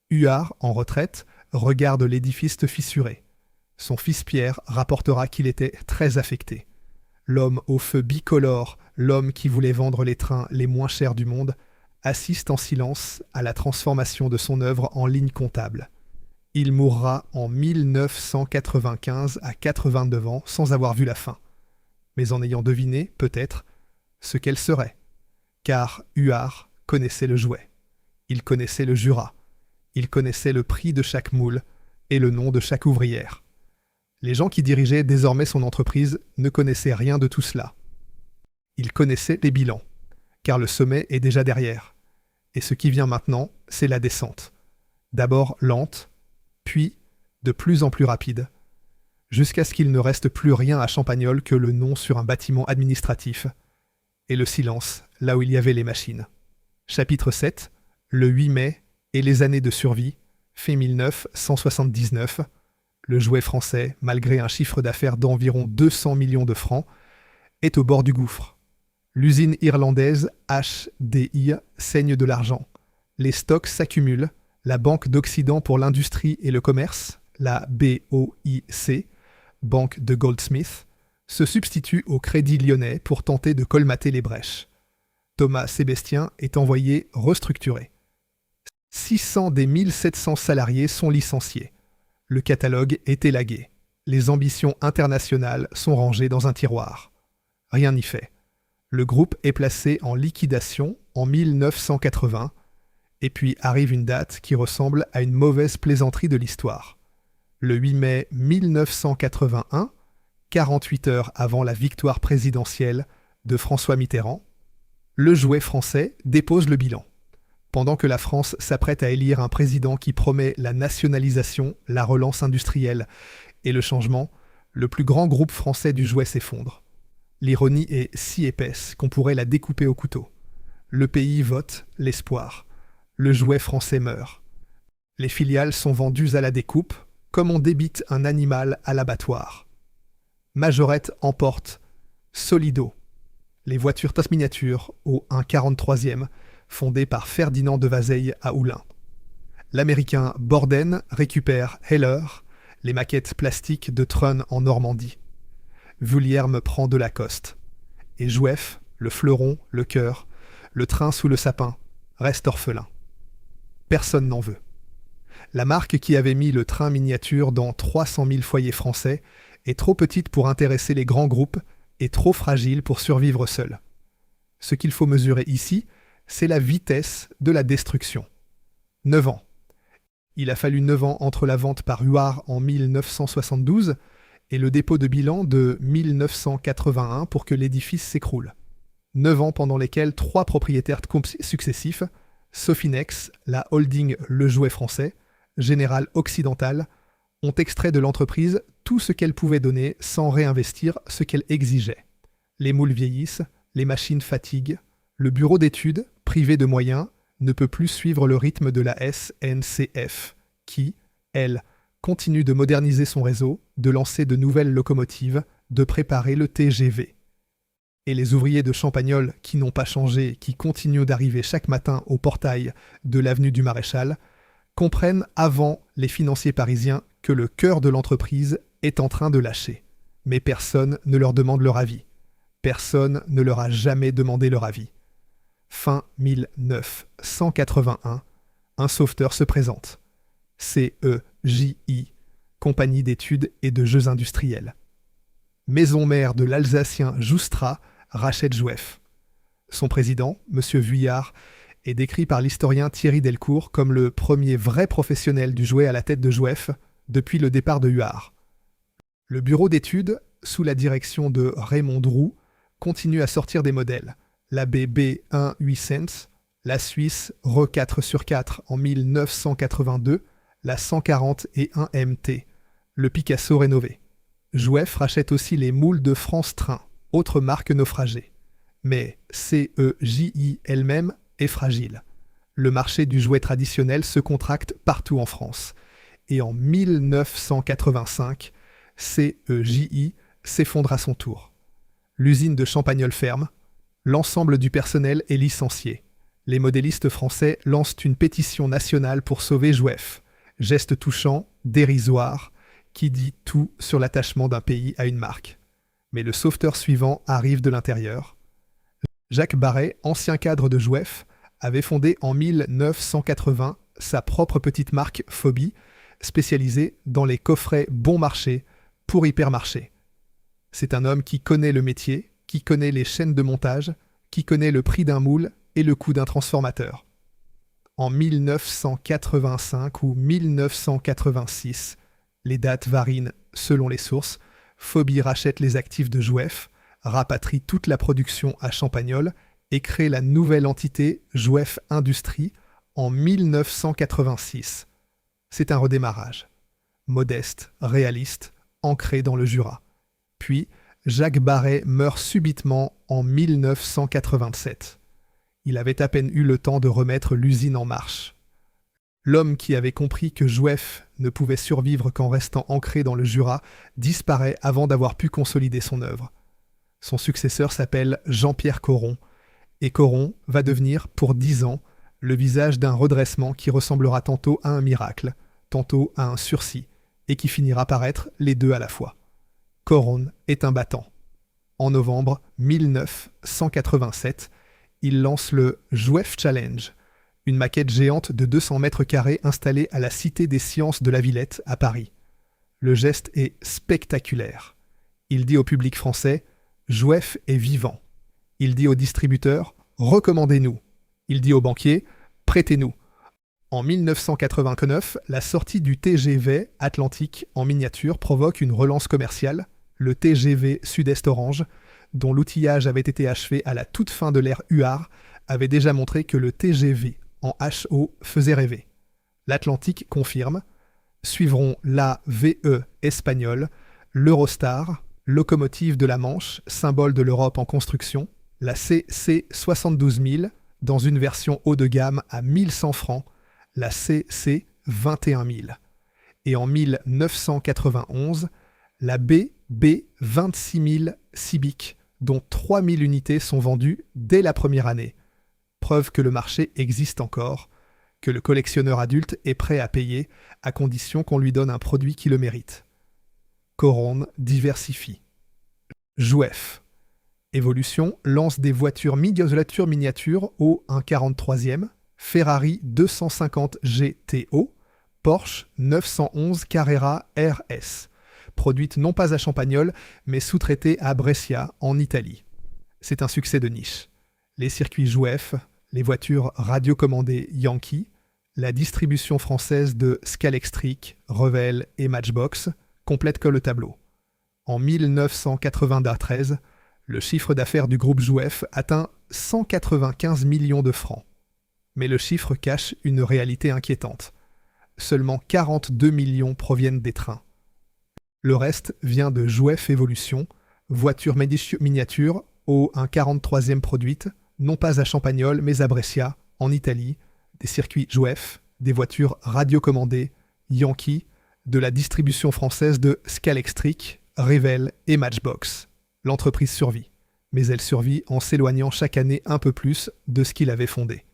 Speaker 1: Huard, en retraite, regarde l'édifice fissuré. Son fils Pierre rapportera qu'il était très affecté. L'homme au feu bicolore, l'homme qui voulait vendre les trains les moins chers du monde, assiste en silence à la transformation de son œuvre en ligne comptable. Il mourra en 1995 à 89 ans sans avoir vu la fin, mais en ayant deviné, peut-être, ce qu'elle serait. Car Huard connaissait le jouet, il connaissait le Jura, il connaissait le prix de chaque moule et le nom de chaque ouvrière. Les gens qui dirigeaient désormais son entreprise ne connaissaient rien de tout cela. Ils connaissaient les bilans, car le sommet est déjà derrière. Et ce qui vient maintenant, c'est la descente. D'abord lente, puis de plus en plus rapide, jusqu'à ce qu'il ne reste plus rien à Champagnole que le nom sur un bâtiment administratif, et le silence là où il y avait les machines. Chapitre 7, le 8 mai et les années de survie, fait 1979. Le jouet français, malgré un chiffre d'affaires d'environ 200 millions de francs, est au bord du gouffre. L'usine irlandaise HDI saigne de l'argent. Les stocks s'accumulent. La Banque d'Occident pour l'Industrie et le Commerce, la BOIC, Banque de Goldsmith, se substitue au Crédit Lyonnais pour tenter de colmater les brèches. Thomas Sébastien est envoyé restructurer. 600 des 1700 salariés sont licenciés. Le catalogue est élagué. Les ambitions internationales sont rangées dans un tiroir. Rien n'y fait. Le groupe est placé en liquidation en 1980, et puis arrive une date qui ressemble à une mauvaise plaisanterie de l'histoire. Le 8 mai 1981, 48 heures avant la victoire présidentielle de François Mitterrand, le jouet français dépose le bilan. Pendant que la France s'apprête à élire un président qui promet la nationalisation, la relance industrielle et le changement, le plus grand groupe français du jouet s'effondre. L'ironie est si épaisse qu'on pourrait la découper au couteau. Le pays vote l'espoir. Le jouet français meurt. Les filiales sont vendues à la découpe, comme on débite un animal à l'abattoir. Majorette emporte Solido, les voitures tasse miniature au 1,43e, fondé par Ferdinand de Vazeille à Oulin. L'américain Borden récupère Heller, les maquettes plastiques de Trun en Normandie. Vuillierme prend de Lacoste. Et Jouef, le fleuron, le cœur, le train sous le sapin, reste orphelin. Personne n'en veut. La marque qui avait mis le train miniature dans 300 000 foyers français est trop petite pour intéresser les grands groupes et trop fragile pour survivre seule. Ce qu'il faut mesurer ici, c'est la vitesse de la destruction. 9 ans. Il a fallu 9 ans entre la vente par Huard en 1972 et le dépôt de bilan de 1981 pour que l'édifice s'écroule. 9 ans pendant lesquels 3 propriétaires successifs, Sofinex, la holding Le Jouet Français, Générale Occidentale, ont extrait de l'entreprise tout ce qu'elle pouvait donner sans réinvestir ce qu'elle exigeait. Les moules vieillissent, les machines fatiguent, le bureau d'études, privé de moyens, ne peut plus suivre le rythme de la SNCF, qui, elle, continue de moderniser son réseau, de lancer de nouvelles locomotives, de préparer le TGV. Et les ouvriers de Champagnole qui n'ont pas changé, qui continuent d'arriver chaque matin au portail de l'avenue du Maréchal, comprennent avant les financiers parisiens que le cœur de l'entreprise est en train de lâcher. Mais personne ne leur demande leur avis. Personne ne leur a jamais demandé leur avis. Fin 1981, un sauveteur se présente. CEJI, Compagnie d'études et de jeux industriels. Maison mère de l'Alsacien Joustra rachète Jouef. Son président, M. Vuillard, est décrit par l'historien Thierry Delcourt comme le premier vrai professionnel du jouet à la tête de Jouef depuis le départ de Huard. Le bureau d'études, sous la direction de Raymond Droux, continue à sortir des modèles. La BB1 800, la Suisse Re 4x4 en 1982, la 140 et 1 MT, le Picasso rénové. Jouef rachète aussi les moules de France Train, autre marque naufragée. Mais CEJI elle-même est fragile. Le marché du jouet traditionnel se contracte partout en France. Et en 1985, CEJI s'effondre à son tour. L'usine de Champagnole ferme. L'ensemble du personnel est licencié. Les modélistes français lancent une pétition nationale pour sauver Jouef. Geste touchant, dérisoire, qui dit tout sur l'attachement d'un pays à une marque. Mais le sauveteur suivant arrive de l'intérieur. Jacques Barret, ancien cadre de Jouef, avait fondé en 1980 sa propre petite marque Phobie, spécialisée dans les coffrets bon marché pour hypermarché. C'est un homme qui connaît le métier, qui connaît les chaînes de montage, qui connaît le prix d'un moule et le coût d'un transformateur. En 1985 ou 1986, les dates varient selon les sources, Phobie rachète les actifs de Jouef, rapatrie toute la production à Champagnole et crée la nouvelle entité Jouef Industrie en 1986. C'est un redémarrage. Modeste, réaliste, ancré dans le Jura. Puis, Jacques Barret meurt subitement en 1987. Il avait à peine eu le temps de remettre l'usine en marche. L'homme qui avait compris que Jouef ne pouvait survivre qu'en restant ancré dans le Jura disparaît avant d'avoir pu consolider son œuvre. Son successeur s'appelle Jean-Pierre Coron, et Coron va devenir, pour 10 ans, le visage d'un redressement qui ressemblera tantôt à un miracle, tantôt à un sursis, et qui finira par être les deux à la fois. Coron est un battant. En novembre 1987, il lance le Jouef Challenge, une maquette géante de 200 mètres carrés installée à la Cité des Sciences de la Villette, à Paris. Le geste est spectaculaire. Il dit au public français « Jouef est vivant ». Il dit aux distributeurs « Recommandez-nous ». Il dit aux banquiers « Prêtez-nous ». En 1989, la sortie du TGV Atlantique en miniature provoque une relance commerciale, le TGV Sud-Est Orange, dont l'outillage avait été achevé à la toute fin de l'ère Huard, avait déjà montré que le TGV en HO faisait rêver. L'Atlantique confirme. Suivront la VE espagnole, l'Eurostar, locomotive de la Manche, symbole de l'Europe en construction, la CC 72000, dans une version haut de gamme à 1100 francs, la CC 21000. Et en 1991, la BB 26000 Civic, dont 3000 unités sont vendues dès la première année. Preuve que le marché existe encore, que le collectionneur adulte est prêt à payer, à condition qu'on lui donne un produit qui le mérite. Coron diversifie. Jouef. Évolution lance des voitures miniatures au 1,43e, Ferrari 250 GTO, Porsche 911 Carrera RS, produite non pas à Champagnole, mais sous-traitée à Brescia, en Italie. C'est un succès de niche. Les circuits Jouef, les voitures radiocommandées Yankee, la distribution française de Scalextric, Revell et Matchbox complètent que le tableau. En 1993, le chiffre d'affaires du groupe Jouef atteint 195 millions de francs. Mais le chiffre cache une réalité inquiétante. Seulement 42 millions proviennent des trains. Le reste vient de Jouef Evolution, voitures miniatures au 1,43e produite, non pas à Champagnole mais à Brescia, en Italie, des circuits Jouef, des voitures radiocommandées Yankee, de la distribution française de Scalextric, Revell et Matchbox. L'entreprise survit, mais elle survit en s'éloignant chaque année un peu plus de ce qu'il avait fondé.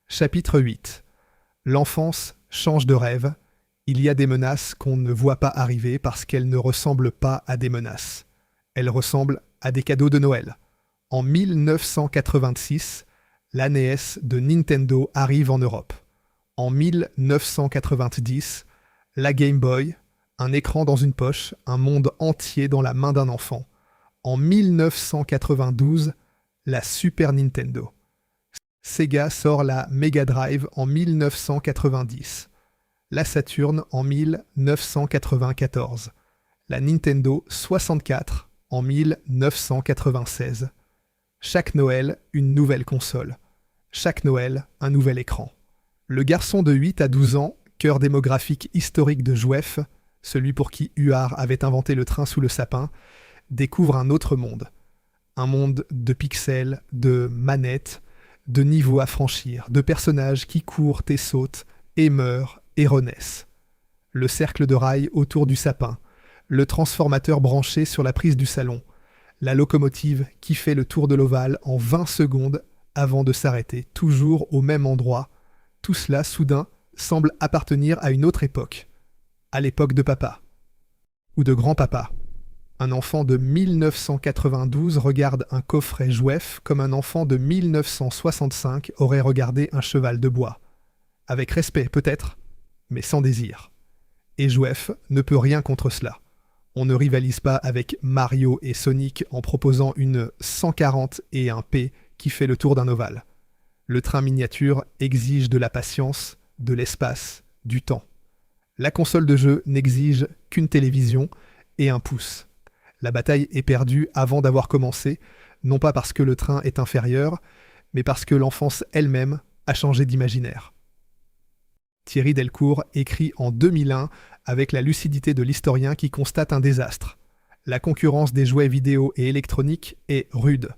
Speaker 1: Chapitre 8. L'enfance change de rêve. Il y a des menaces qu'on ne voit pas arriver parce qu'elles ne ressemblent pas à des menaces. Elles ressemblent à des cadeaux de Noël. En 1986, la NES de Nintendo arrive en Europe. En 1990, la Game Boy, un écran dans une poche, un monde entier dans la main d'un enfant. En 1992, la Super Nintendo. Sega sort la Mega Drive en 1990. La Saturn en 1994. La Nintendo 64 en 1996. Chaque Noël, une nouvelle console. Chaque Noël, un nouvel écran. Le garçon de 8 à 12 ans, cœur démographique historique de Jouef, celui pour qui Huard avait inventé le train sous le sapin, découvre un autre monde. Un monde de pixels, de manettes, de niveaux à franchir, de personnages qui courent et sautent, et meurent et renaissent. Le cercle de rails autour du sapin, le transformateur branché sur la prise du salon, la locomotive qui fait le tour de l'ovale en 20 secondes avant de s'arrêter, toujours au même endroit. Tout cela, soudain, semble appartenir à une autre époque, à l'époque de papa, ou de grand-papa. Un enfant de 1992 regarde un coffret Jouef comme un enfant de 1965 aurait regardé un cheval de bois. Avec respect peut-être, mais sans désir. Et Jouef ne peut rien contre cela. On ne rivalise pas avec Mario et Sonic en proposant une 140 et un P qui fait le tour d'un ovale. Le train miniature exige de la patience, de l'espace, du temps. La console de jeu n'exige qu'une télévision et un pouce. La bataille est perdue avant d'avoir commencé, non pas parce que le train est inférieur, mais parce que l'enfance elle-même a changé d'imaginaire. Thierry Delcourt écrit en 2001 avec la lucidité de l'historien qui constate un désastre. La concurrence des jouets vidéo et électroniques est rude.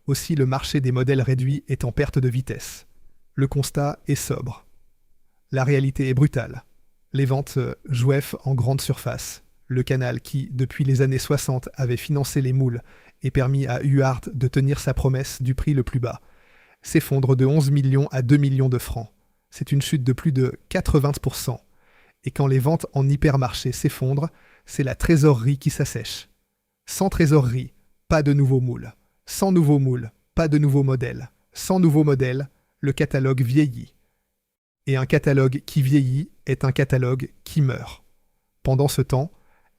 Speaker 1: Aussi le marché des modèles réduits est en perte de vitesse. Le constat est sobre. La réalité est brutale. Les ventes Jouef en grande surface. Le canal qui, depuis les années 60, avait financé les moules et permis à Huard de tenir sa promesse du prix le plus bas, s'effondre de 11 millions à 2 millions de francs. C'est une chute de plus de 80%. Et quand les ventes en hypermarché s'effondrent, c'est la trésorerie qui s'assèche. Sans trésorerie, pas de nouveaux moules. Sans nouveaux moules, pas de nouveaux modèles. Sans nouveaux modèles, le catalogue vieillit. Et un catalogue qui vieillit est un catalogue qui meurt. Pendant ce temps,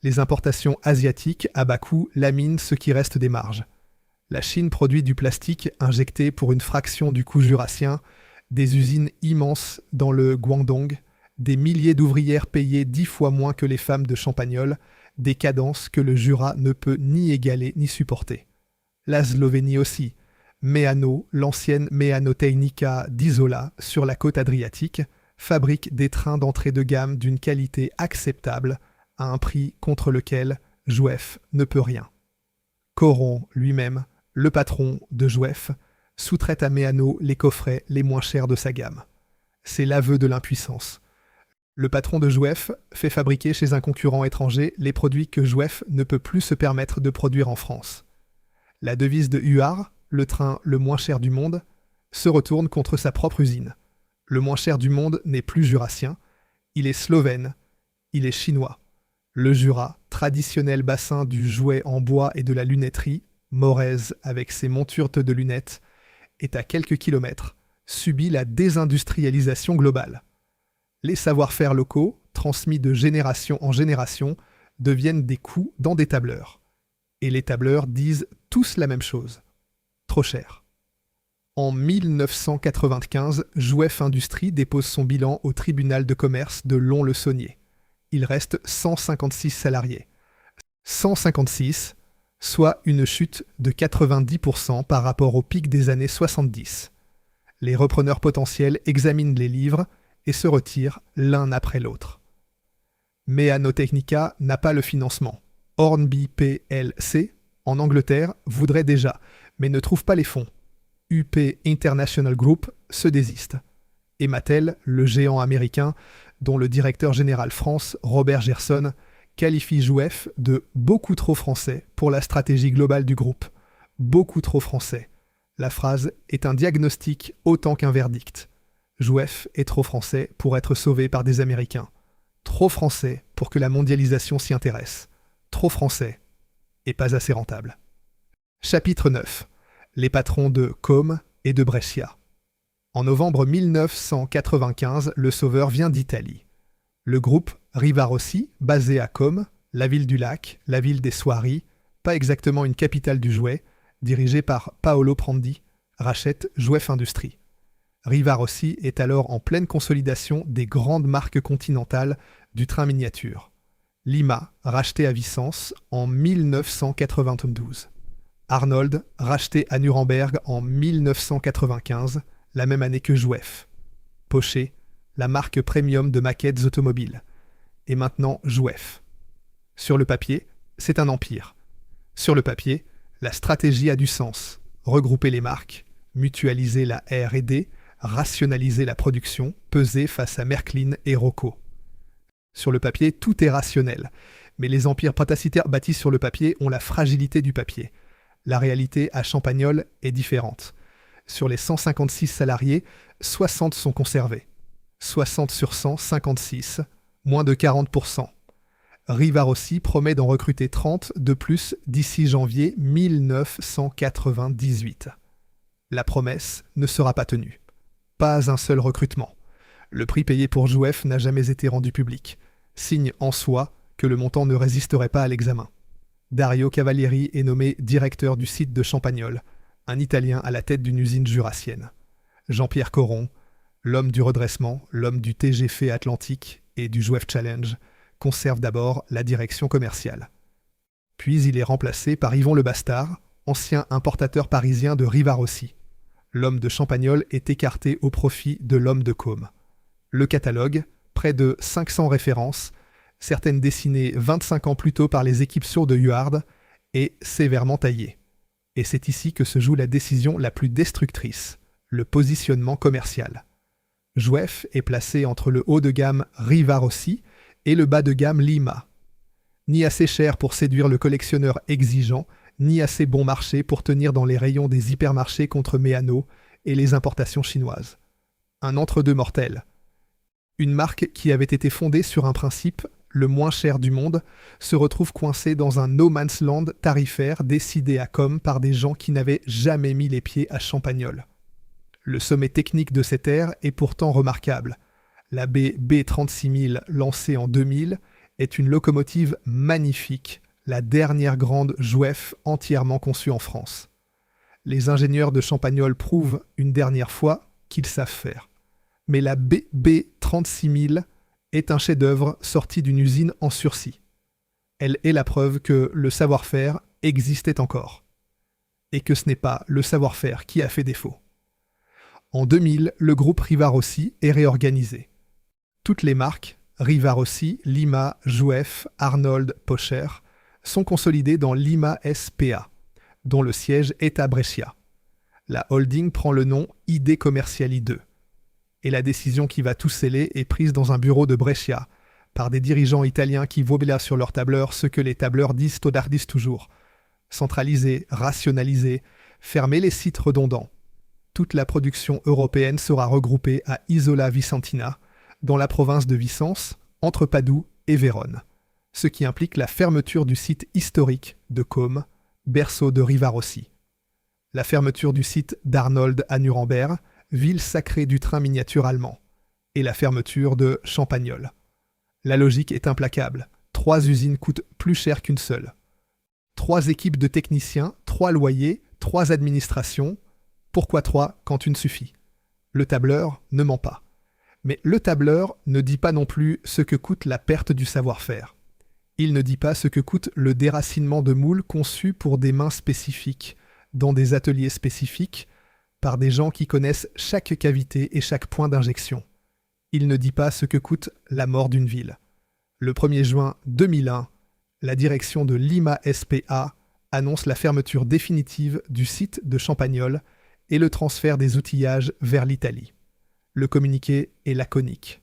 Speaker 1: les importations asiatiques à bas coût laminent ce qui reste des marges. La Chine produit du plastique injecté pour une fraction du coût jurassien, des usines immenses dans le Guangdong, des milliers d'ouvrières payées 10 fois moins que les femmes de Champagnole, des cadences que le Jura ne peut ni égaler ni supporter. La Slovénie aussi. Meano, l'ancienne Meano Technica d'Isola, sur la côte adriatique, fabrique des trains d'entrée de gamme d'une qualité acceptable, à un prix contre lequel Jouef ne peut rien. Coron, lui-même, le patron de Jouef, sous-traite à Meano les coffrets les moins chers de sa gamme. C'est l'aveu de l'impuissance. Le patron de Jouef fait fabriquer chez un concurrent étranger les produits que Jouef ne peut plus se permettre de produire en France. La devise de Huard, le train le moins cher du monde, se retourne contre sa propre usine. Le moins cher du monde n'est plus jurassien, il est slovène, il est chinois. Le Jura, traditionnel bassin du jouet en bois et de la lunetterie, Morez avec ses montures de lunettes, est à quelques kilomètres, subit la désindustrialisation globale. Les savoir-faire locaux, transmis de génération en génération, deviennent des coûts dans des tableurs. Et les tableurs disent tous la même chose. Trop cher. En 1995, Jouef Industrie dépose son bilan au tribunal de commerce de Lons-le-Saunier. Il reste 156 salariés. 156, soit une chute de 90% par rapport au pic des années 70. Les repreneurs potentiels examinent les livres et se retirent l'un après l'autre. Meano Technica n'a pas le financement. Hornby plc, en Angleterre, voudrait déjà, mais ne trouve pas les fonds. UP International Group se désiste. Et Mattel, le géant américain, dont le directeur général France, Robert Gerson, qualifie Jouef de beaucoup trop français pour la stratégie globale du groupe. Beaucoup trop français. La phrase est un diagnostic autant qu'un verdict. Jouef est trop français pour être sauvé par des Américains. Trop français pour que la mondialisation s'y intéresse. Trop français et pas assez rentable. Chapitre 9. Les patrons de Com et de Brescia. En novembre 1995, le sauveur vient d'Italie. Le groupe Rivarossi, basé à Com, la ville du lac, la ville des soieries, pas exactement une capitale du jouet, dirigé par Paolo Prandi, rachète Jouef Industries. Rivarossi est alors en pleine consolidation des grandes marques continentales du train miniature. Lima, racheté à Vicence en 1992. Arnold, racheté à Nuremberg en 1995, la même année que Jouef. Porsche, la marque premium de maquettes automobiles. Et maintenant Jouef. Sur le papier, c'est un empire. Sur le papier, la stratégie a du sens. Regrouper les marques, mutualiser la R&D, rationaliser la production, peser face à Märklin et Rocco. Sur le papier, tout est rationnel. Mais les empires patacitaires bâtis sur le papier ont la fragilité du papier. La réalité à Champagnole est différente. Sur les 156 salariés, 60 sont conservés. 60 sur 100, 56, moins de 40%. Rivarossi promet d'en recruter 30 de plus d'ici janvier 1998. La promesse ne sera pas tenue. Pas un seul recrutement. Le prix payé pour Jouef n'a jamais été rendu public. Signe en soi que le montant ne résisterait pas à l'examen. Dario Cavalieri est nommé directeur du site de Champagnole, un Italien à la tête d'une usine jurassienne. Jean-Pierre Coron, l'homme du redressement, l'homme du TGF Atlantique et du Jouef Challenge, conserve d'abord la direction commerciale. Puis il est remplacé par Yvon Le Bastard, ancien importateur parisien de Rivarossi. L'homme de Champagnole est écarté au profit de l'homme de Com. Le catalogue, près de 500 références, certaines dessinées 25 ans plus tôt par les équipes sourdes de Huard, est sévèrement taillé. Et c'est ici que se joue la décision la plus destructrice, le positionnement commercial. Jouef est placé entre le haut de gamme Rivarossi et le bas de gamme Lima. Ni assez cher pour séduire le collectionneur exigeant, ni assez bon marché pour tenir dans les rayons des hypermarchés contre Méano et les importations chinoises. Un entre-deux mortel. Une marque qui avait été fondée sur un principe, le moins cher du monde, se retrouve coincée dans un no man's land tarifaire décidé à Com par des gens qui n'avaient jamais mis les pieds à Champagnole. Le sommet technique de cette ère est pourtant remarquable. La B36000 lancée en 2000 est une locomotive magnifique, la dernière grande Jouef entièrement conçue en France. Les ingénieurs de Champagnole prouvent une dernière fois qu'ils savent faire. Mais la B36000 est un chef-d'œuvre sorti d'une usine en sursis. Elle est la preuve que le savoir-faire existait encore. Et que ce n'est pas le savoir-faire qui a fait défaut. En 2000, le groupe Rivarossi est réorganisé. Toutes les marques, Rivarossi, Lima, Jouef, Arnold, Porsche, sont consolidées dans Lima SPA, dont le siège est à Brescia. La holding prend le nom ID Commerciali 2. Et la décision qui va tout sceller est prise dans un bureau de Brescia, par des dirigeants italiens qui voient sur leur tableur ce que les tableurs disent todardis toujours. Centraliser, rationaliser, fermer les sites redondants. Toute la production européenne sera regroupée à Isola Vicentina, dans la province de Vicence, entre Padoue et Vérone, ce qui implique la fermeture du site historique de Com, berceau de Rivarossi. La fermeture du site d'Arnold à Nuremberg, ville sacrée du train miniature allemand, et la fermeture de Champagnole. La logique est implacable. 3 usines coûtent plus cher qu'une seule. 3 équipes de techniciens, 3 loyers, 3 administrations. Pourquoi 3 quand une suffit? Le tableur ne ment pas. Mais le tableur ne dit pas non plus ce que coûte la perte du savoir-faire. Il ne dit pas ce que coûte le déracinement de moules conçus pour des mains spécifiques, dans des ateliers spécifiques, par des gens qui connaissent chaque cavité et chaque point d'injection. Il ne dit pas ce que coûte la mort d'une ville. Le 1er juin 2001, la direction de Lima SPA annonce la fermeture définitive du site de Champagnole et le transfert des outillages vers l'Italie. Le communiqué est laconique.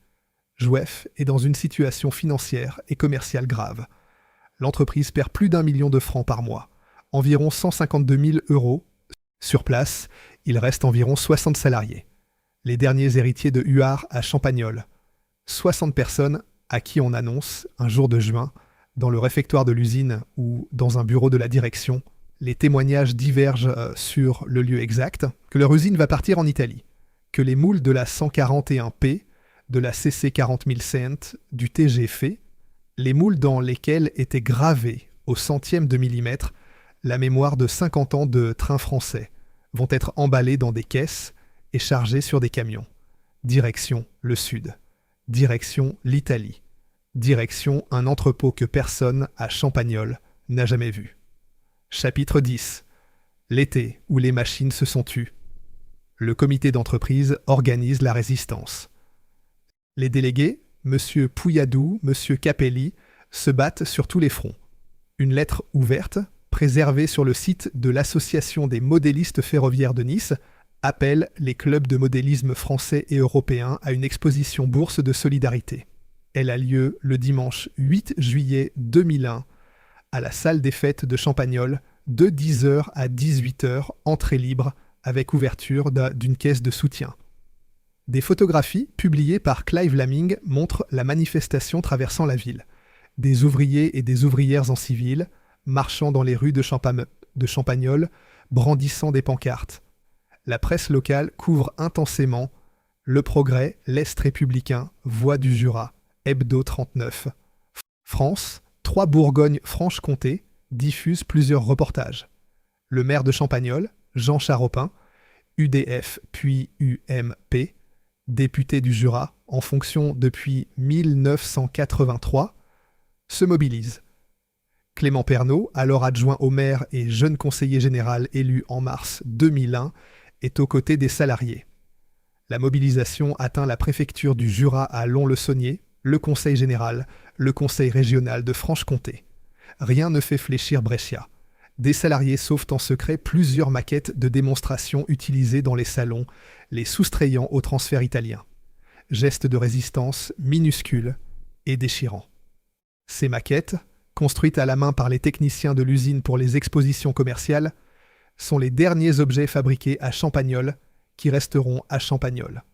Speaker 1: Jouef est dans une situation financière et commerciale grave. L'entreprise perd plus d'1 million de francs par mois, environ 152 000 euros. Sur place, il reste environ 60 salariés. Les derniers héritiers de Huard à Champagnole. 60 personnes à qui on annonce, un jour de juin, dans le réfectoire de l'usine ou dans un bureau de la direction, les témoignages divergent sur le lieu exact, que leur usine va partir en Italie, que les moules de la 141P, de la CC 40 000 Cent, du TGF, les moules dans lesquels était gravé au centième de millimètre la mémoire de 50 ans de trains français, vont être emballés dans des caisses et chargés sur des camions. Direction le sud. Direction l'Italie. Direction un entrepôt que personne à Champagnole n'a jamais vu. Chapitre 10. L'été où les machines se sont tues. Le comité d'entreprise organise la résistance. Les délégués, M. Pouilladou, M. Capelli, se battent sur tous les fronts. Une lettre ouverte, préservée sur le site de l'Association des modélistes ferroviaires de Nice, appelle les clubs de modélisme français et européens à une exposition bourse de solidarité. Elle a lieu le dimanche 8 juillet 2001 à la salle des fêtes de Champagnole de 10h à 18h, entrée libre avec ouverture d'une caisse de soutien. Des photographies publiées par Clive Laming montrent la manifestation traversant la ville. Des ouvriers et des ouvrières en civil, marchant dans les rues de Champagnole, brandissant des pancartes. La presse locale couvre intensément Le Progrès, l'Est républicain, Voix du Jura, Hebdo 39. France, 3 Bourgogne-Franche-Comté diffuse plusieurs reportages. Le maire de Champagnole, Jean Charopin, UDF puis UMP, député du Jura en fonction depuis 1983, se mobilise. Clément Pernaut, alors adjoint au maire et jeune conseiller général élu en mars 2001, est aux côtés des salariés. La mobilisation atteint la préfecture du Jura à Lons-le-Saunier, le conseil général, le conseil régional de Franche-Comté. Rien ne fait fléchir Brescia. Des salariés sauvent en secret plusieurs maquettes de démonstration utilisées dans les salons, les soustrayant au transfert italien. Geste de résistance minuscule et déchirant. Ces maquettes, construites à la main par les techniciens de l'usine pour les expositions commerciales, sont les derniers objets fabriqués à Champagnole qui resteront à Champagnole.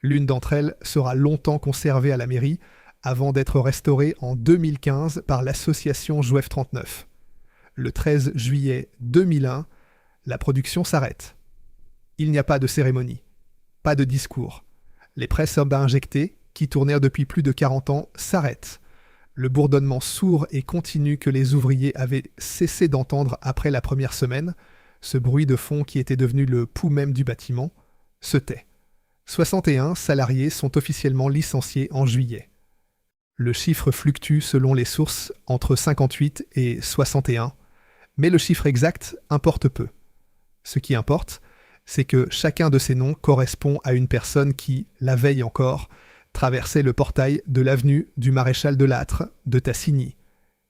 Speaker 1: L'une d'entre elles sera longtemps conservée à la mairie avant d'être restaurée en 2015 par l'association Jouef 39. Le 13 juillet 2001, la production s'arrête. Il n'y a pas de cérémonie, pas de discours. Les presses injectées, qui tournèrent depuis plus de 40 ans, s'arrêtent. Le bourdonnement sourd et continu que les ouvriers avaient cessé d'entendre après la première semaine, ce bruit de fond qui était devenu le pouls même du bâtiment, se tait. 61 salariés sont officiellement licenciés en juillet. Le chiffre fluctue selon les sources entre 58 et 61, mais le chiffre exact importe peu. Ce qui importe, c'est que chacun de ces noms correspond à une personne qui, la veille encore, traversait le portail de l'avenue du Maréchal de Lattre de Tassigny,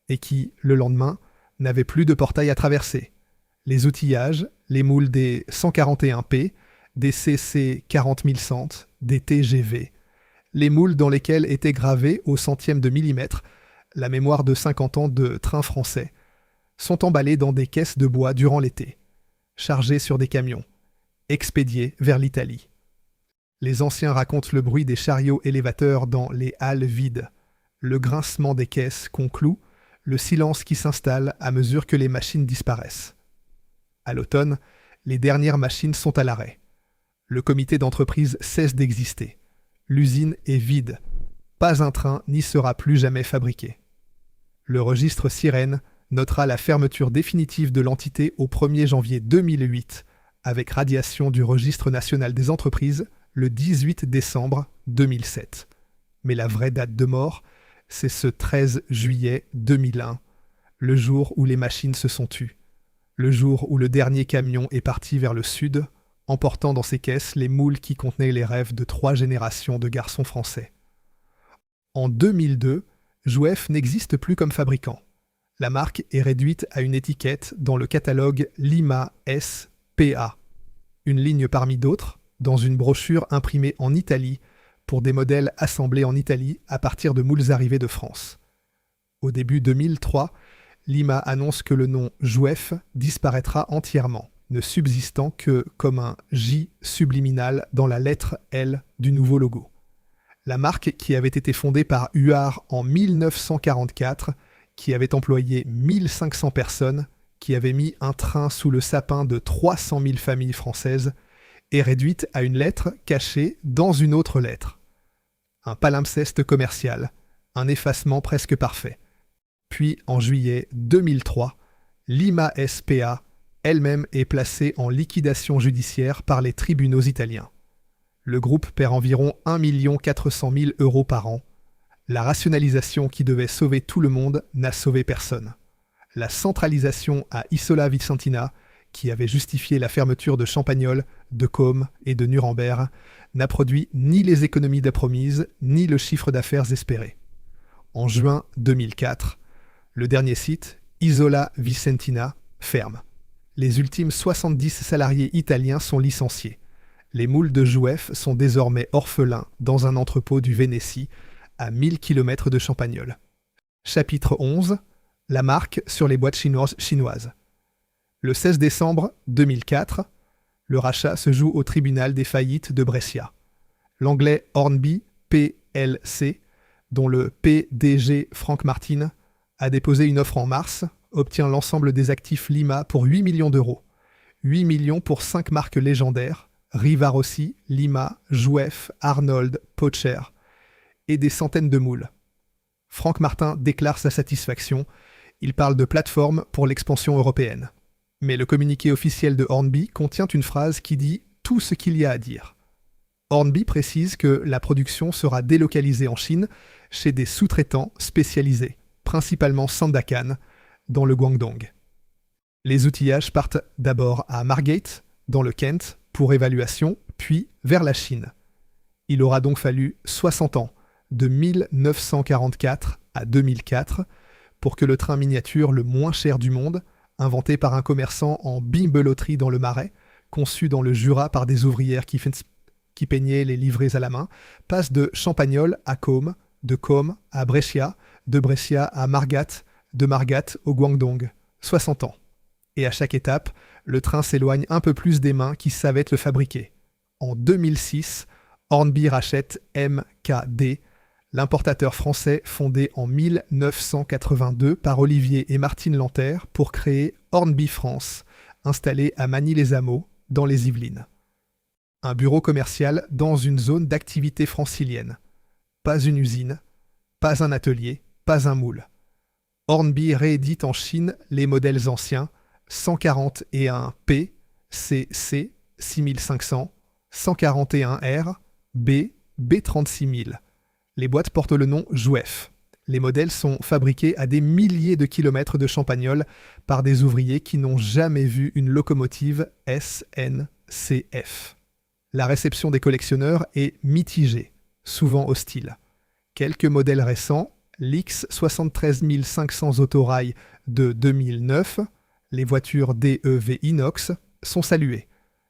Speaker 1: et qui, le lendemain, n'avait plus de portail à traverser. Les outillages, les moules des 141P, des CC 40 000 Cent, des TGV, les moules dans lesquels était gravée au centième de millimètre la mémoire de 50 ans de trains français, sont emballés dans des caisses de bois durant l'été, chargés sur des camions, expédiés vers l'Italie. Les anciens racontent le bruit des chariots élévateurs dans les halles vides, le grincement des caisses qu'on cloue, le silence qui s'installe à mesure que les machines disparaissent. À l'automne, les dernières machines sont à l'arrêt. Le comité d'entreprise cesse d'exister. L'usine est vide. Pas un train n'y sera plus jamais fabriqué. Le registre Sirène notera la fermeture définitive de l'entité au 1er janvier 2008, avec radiation du registre national des entreprises le 18 décembre 2007. Mais la vraie date de mort, c'est ce 13 juillet 2001, le jour où les machines se sont tues, le jour où le dernier camion est parti vers le sud, emportant dans ses caisses les moules qui contenaient les rêves de 3 générations de garçons français. En 2002, Jouef n'existe plus comme fabricant. La marque est réduite à une étiquette dans le catalogue Lima S.P.A., une ligne parmi d'autres, dans une brochure imprimée en Italie pour des modèles assemblés en Italie à partir de moules arrivés de France. Au début 2003, Lima annonce que le nom Jouef disparaîtra entièrement, ne subsistant que comme un J subliminal dans la lettre L du nouveau logo. La marque, qui avait été fondée par Huard en 1944, qui avait employé 1500 personnes, qui avait mis un train sous le sapin de 300 000 familles françaises, est réduite à une lettre cachée dans une autre lettre. Un palimpseste commercial, un effacement presque parfait. Puis, en juillet 2003, Lima S.p.A. elle-même est placée en liquidation judiciaire par les tribunaux italiens. Le groupe perd environ 1 400 000 € par an. La rationalisation qui devait sauver tout le monde n'a sauvé personne. La centralisation à Isola Vicentina, qui avait justifié la fermeture de Champagnole, de Côme et de Nuremberg, n'a produit ni les économies promises, ni le chiffre d'affaires espéré. En juin 2004, le dernier site, Isola Vicentina, ferme. Les ultimes 70 salariés italiens sont licenciés. Les moules de Jouef sont désormais orphelins dans un entrepôt du Vénétie, à 1000 km de Champagnole. Chapitre 11. La marque sur les boîtes chinoises. Le 16 décembre 2004, le rachat se joue au tribunal des faillites de Brescia. L'anglais Hornby plc, dont le PDG Frank Martin a déposé une offre en mars, obtient l'ensemble des actifs Lima pour 8 millions d'euros. 8 millions pour 5 marques légendaires, Riva Rossi, Lima, Jouef, Arnold, Pocher, et des centaines de moules. Frank Martin déclare sa satisfaction. Il parle de plateforme pour l'expansion européenne. Mais le communiqué officiel de Hornby contient une phrase qui dit tout ce qu'il y a à dire. Hornby précise que la production sera délocalisée en Chine chez des sous-traitants spécialisés, principalement Sandakan, dans le Guangdong. Les outillages partent d'abord à Margate, dans le Kent, pour évaluation, puis vers la Chine. Il aura donc fallu 60 ans, de 1944 à 2004, pour que le train miniature le moins cher du monde, inventé par un commerçant en bibeloterie dans le Marais, conçu dans le Jura par des ouvrières qui peignaient les livrets à la main, passe de Champagnole à Côme, de Côme à Brescia, de Brescia à Margate, de Margate au Guangdong. 60 ans. Et à chaque étape, le train s'éloigne un peu plus des mains qui savaient le fabriquer. En 2006, Hornby rachète MKD, l'importateur français fondé en 1982 par Olivier et Martine Lanterre pour créer Hornby France, installé à Magny-les-Hameaux, dans les Yvelines. Un bureau commercial dans une zone d'activité francilienne. Pas une usine, pas un atelier, pas un moule. Hornby réédite en Chine les modèles anciens 141P, CC 6500, 141R, B, B36000. Les boîtes portent le nom Jouef. Les modèles sont fabriqués à des milliers de kilomètres de Champagnole par des ouvriers qui n'ont jamais vu une locomotive SNCF. La réception des collectionneurs est mitigée, souvent hostile. Quelques modèles récents, l'X 73 500 autorail de 2009, les voitures DEV inox, sont saluées.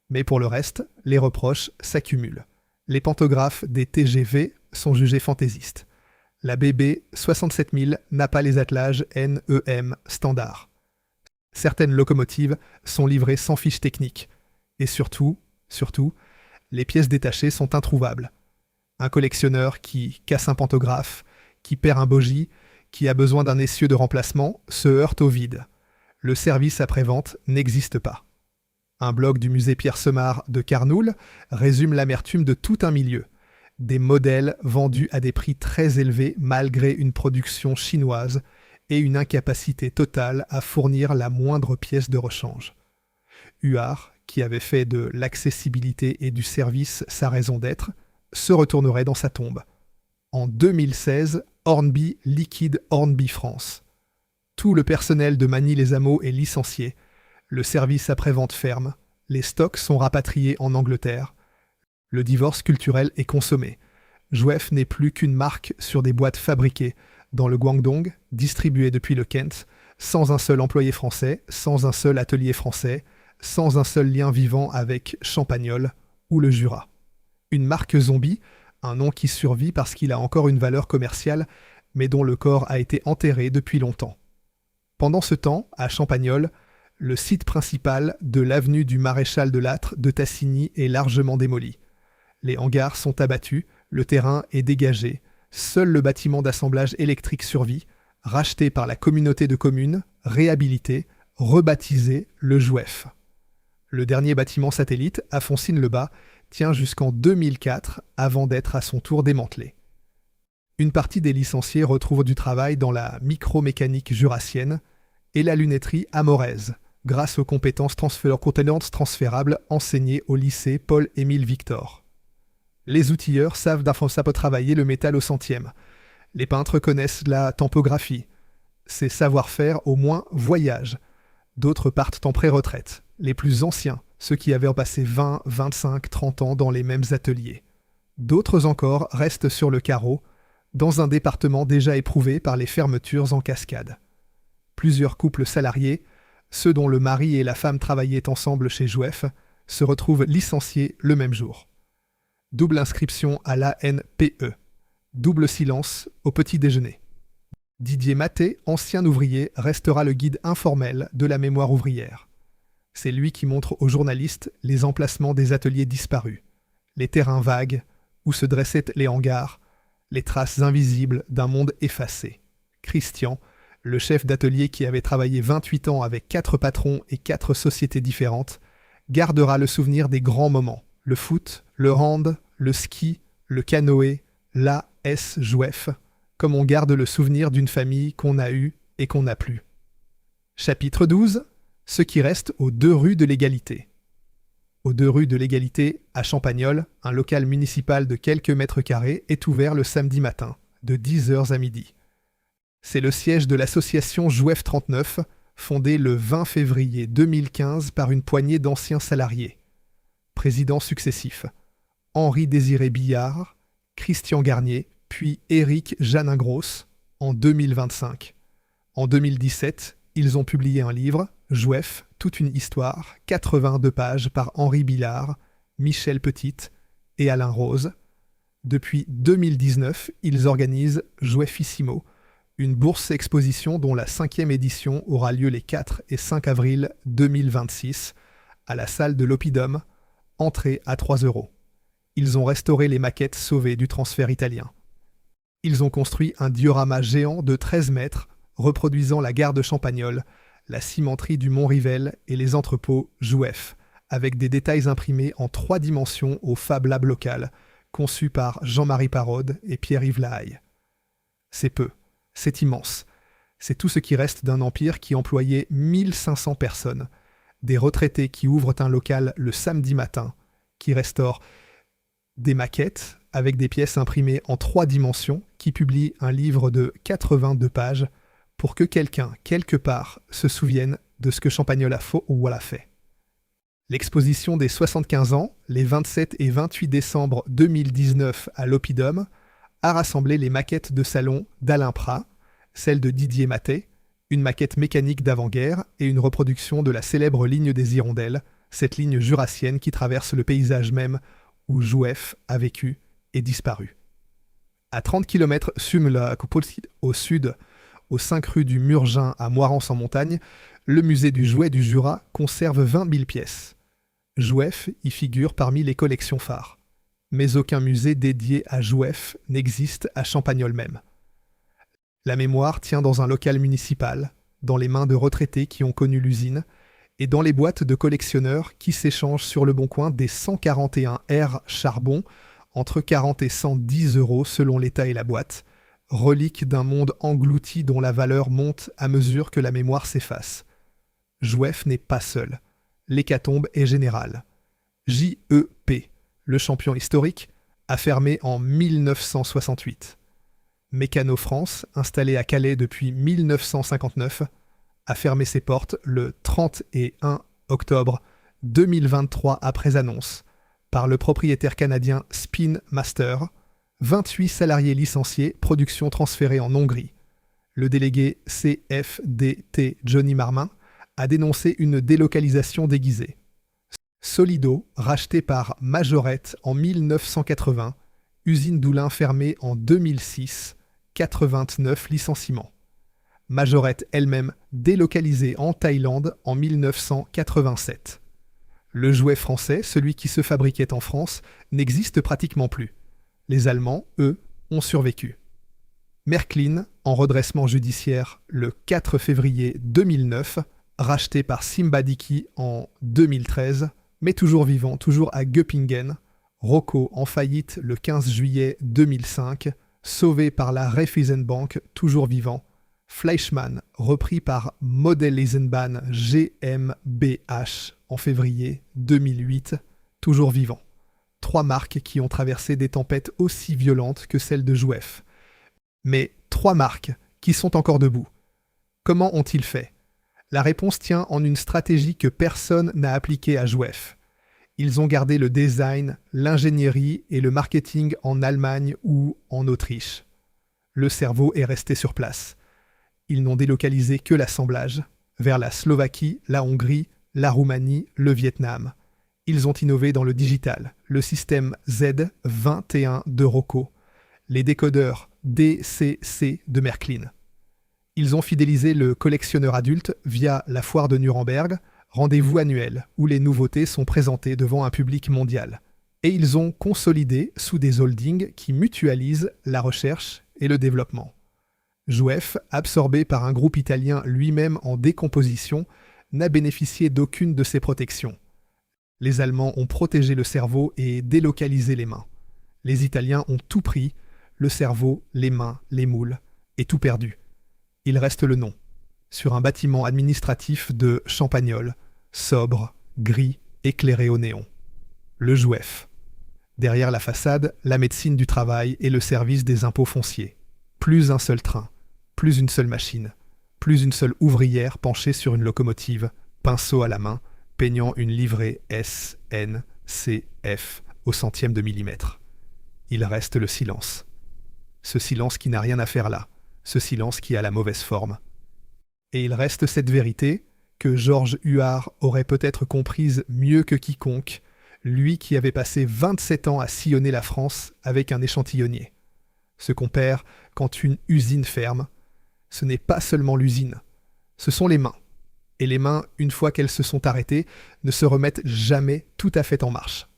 Speaker 1: Mais pour le reste, les reproches s'accumulent. Les pantographes des TGV sont jugés fantaisistes. La BB 67 000 n'a pas les attelages NEM standard. Certaines locomotives sont livrées sans fiche technique. Et surtout, les pièces détachées sont introuvables. Un collectionneur qui casse un pantographe, qui perd un bogie, qui a besoin d'un essieu de remplacement, se heurte au vide. Le service après-vente n'existe pas. Un blog du musée Pierre Semard de Carnoul résume l'amertume de tout un milieu. Des modèles vendus à des prix très élevés malgré une production chinoise et une incapacité totale à fournir la moindre pièce de rechange. Huard, qui avait fait de l'accessibilité et du service sa raison d'être, se retournerait dans sa tombe. En 2016, Hornby liquide Hornby France. Tout le personnel de Magny-les-Hameaux est licencié. Le service après-vente ferme. Les stocks sont rapatriés en Angleterre. Le divorce culturel est consommé. Jouef n'est plus qu'une marque sur des boîtes fabriquées dans le Guangdong, distribuées depuis le Kent, sans un seul employé français, sans un seul atelier français, sans un seul lien vivant avec Champagnole ou le Jura. Une marque zombie, un nom qui survit parce qu'il a encore une valeur commerciale, mais dont le corps a été enterré depuis longtemps. Pendant ce temps, à Champagnole, le site principal de l'avenue du Maréchal de Lattre de Tassigny est largement démoli. Les hangars sont abattus, le terrain est dégagé, seul le bâtiment d'assemblage électrique survit, racheté par la communauté de communes, réhabilité, rebaptisé le Jouef. Le dernier bâtiment satellite, à Foncine-le-Bas, tient jusqu'en 2004 avant d'être à son tour démantelé. Une partie des licenciés retrouvent du travail dans la micromécanique jurassienne et la lunetterie à Morez, grâce aux compétences contenantes transférables enseignées au lycée Paul-Émile Victor. Les outilleurs savent travailler le métal au centième. Les peintres connaissent la tempographie. Ces savoir-faire au moins voyagent. D'autres partent en pré-retraite. Les plus anciens, ceux qui avaient passé 20, 25, 30 ans dans les mêmes ateliers. D'autres encore restent sur le carreau, dans un département déjà éprouvé par les fermetures en cascade. Plusieurs couples salariés, ceux dont le mari et la femme travaillaient ensemble chez Jouef, se retrouvent licenciés le même jour. Double inscription à l'ANPE. Double silence au petit déjeuner. Didier Maté, ancien ouvrier, restera le guide informel de la mémoire ouvrière. C'est lui qui montre aux journalistes les emplacements des ateliers disparus, les terrains vagues où se dressaient les hangars, les traces invisibles d'un monde effacé. Christian, le chef d'atelier qui avait travaillé 28 ans avec 4 patrons et 4 sociétés différentes, gardera le souvenir des grands moments, le foot, le hand, le ski, le canoë, l'AS Jouef, comme on garde le souvenir d'une famille qu'on a eue et qu'on n'a plus. Chapitre 12. Ce qui reste aux 2 rues de l'Égalité. Aux 2 rues de l'Égalité, à Champagnole, un local municipal de quelques mètres carrés est ouvert le samedi matin, de 10h à midi. C'est le siège de l'association Jouef 39, fondée le 20 février 2015 par une poignée d'anciens salariés. Présidents successifs: Henri-Désiré Billard, Christian Garnier, puis Éric Jeannin-Gross, en 2025. En 2017, ils ont publié un livre, Jouef, toute une histoire, 82 pages par Henri Billard, Michel Petite et Alain Rose. Depuis 2019, ils organisent Jouefissimo, une bourse-exposition dont la 5e édition aura lieu les 4 et 5 avril 2026 à la salle de l'Oppidum, entrée à 3 €. Ils ont restauré les maquettes sauvées du transfert italien. Ils ont construit un diorama géant de 13 mètres reproduisant la gare de Champagnole, la cimenterie du Mont-Rivel et les entrepôts Jouef, avec des détails imprimés en 3 dimensions au Fab Lab local, conçu par Jean-Marie Parode et Pierre-Yves Lahaye. C'est peu, c'est immense. C'est tout ce qui reste d'un empire qui employait 1500 personnes, des retraités qui ouvrent un local le samedi matin, qui restaurent des maquettes avec des pièces imprimées en 3 dimensions, qui publient un livre de 82 pages pour que quelqu'un, quelque part, se souvienne de ce que Champagnole a fait. L'exposition des 75 ans, les 27 et 28 décembre 2019 à l'Oppidum, a rassemblé les maquettes de salon d'Alain Prat, celle de Didier Maté, une maquette mécanique d'avant-guerre et une reproduction de la célèbre ligne des Hirondelles, cette ligne jurassienne qui traverse le paysage même où Jouef a vécu et disparu. À 30 km au sud, aux 5 rues du Murgin à Moirans-en-Montagne, le musée du jouet du Jura conserve 20 000 pièces. Jouef y figure parmi les collections phares. Mais aucun musée dédié à Jouef n'existe à Champagnole même. La mémoire tient dans un local municipal, dans les mains de retraités qui ont connu l'usine, et dans les boîtes de collectionneurs qui s'échangent sur le bon coin des 141 R charbon, entre 40 et 110 € selon l'état et la boîte, relique d'un monde englouti dont la valeur monte à mesure que la mémoire s'efface. Jouef n'est pas seul. L'hécatombe est générale. JEP, le champion historique, a fermé en 1968. Mécano France, installé à Calais depuis 1959, a fermé ses portes le 31 octobre 2023 après annonce par le propriétaire canadien Spin Master, 28 salariés licenciés, production transférée en Hongrie. Le délégué CFDT Johnny Marmin a dénoncé une délocalisation déguisée. Solido, racheté par Majorette en 1980, usine d'Oulin fermée en 2006, 89 licenciements. Majorette elle-même délocalisée en Thaïlande en 1987. Le jouet français, celui qui se fabriquait en France, n'existe pratiquement plus. Les Allemands, eux, ont survécu. Märklin, en redressement judiciaire le 4 février 2009, racheté par Simbadiki en 2013, mais toujours vivant, toujours à Göppingen. Rocco en faillite le 15 juillet 2005, sauvé par la Raiffeisenbank, toujours vivant. Fleischmann, repris par Model Eisenbahn GmbH en février 2008, toujours vivant. 3 marques qui ont traversé des tempêtes aussi violentes que celles de Jouef. Mais 3 marques qui sont encore debout. Comment ont-ils fait ? La réponse tient en une stratégie que personne n'a appliquée à Jouef. Ils ont gardé le design, l'ingénierie et le marketing en Allemagne ou en Autriche. Le cerveau est resté sur place. Ils n'ont délocalisé que l'assemblage, vers la Slovaquie, la Hongrie, la Roumanie, le Vietnam. Ils ont innové dans le digital, le système Z21 de Rocco, les décodeurs DCC de Märklin. Ils ont fidélisé le collectionneur adulte via la foire de Nuremberg, rendez-vous annuel où les nouveautés sont présentées devant un public mondial. Et ils ont consolidé sous des holdings qui mutualisent la recherche et le développement. Jouef, absorbé par un groupe italien lui-même en décomposition, n'a bénéficié d'aucune de ces protections. Les Allemands ont protégé le cerveau et délocalisé les mains. Les Italiens ont tout pris, le cerveau, les mains, les moules, et tout perdu. Il reste le nom, sur un bâtiment administratif de Champagnole, sobre, gris, éclairé au néon. Le Jouef. Derrière la façade, la médecine du travail et le service des impôts fonciers. Plus un seul train. Plus une seule machine, plus une seule ouvrière penchée sur une locomotive, pinceau à la main, peignant une livrée S, N, C, F au centième de millimètre. Il reste le silence. Ce silence qui n'a rien à faire là, ce silence qui a la mauvaise forme. Et il reste cette vérité que Georges Huard aurait peut-être comprise mieux que quiconque, lui qui avait passé 27 ans à sillonner la France avec un échantillonnier. Ce qu'on perd quand une usine ferme, ce n'est pas seulement l'usine, ce sont les mains. Et les mains, une fois qu'elles se sont arrêtées, ne se remettent jamais tout à fait en marche.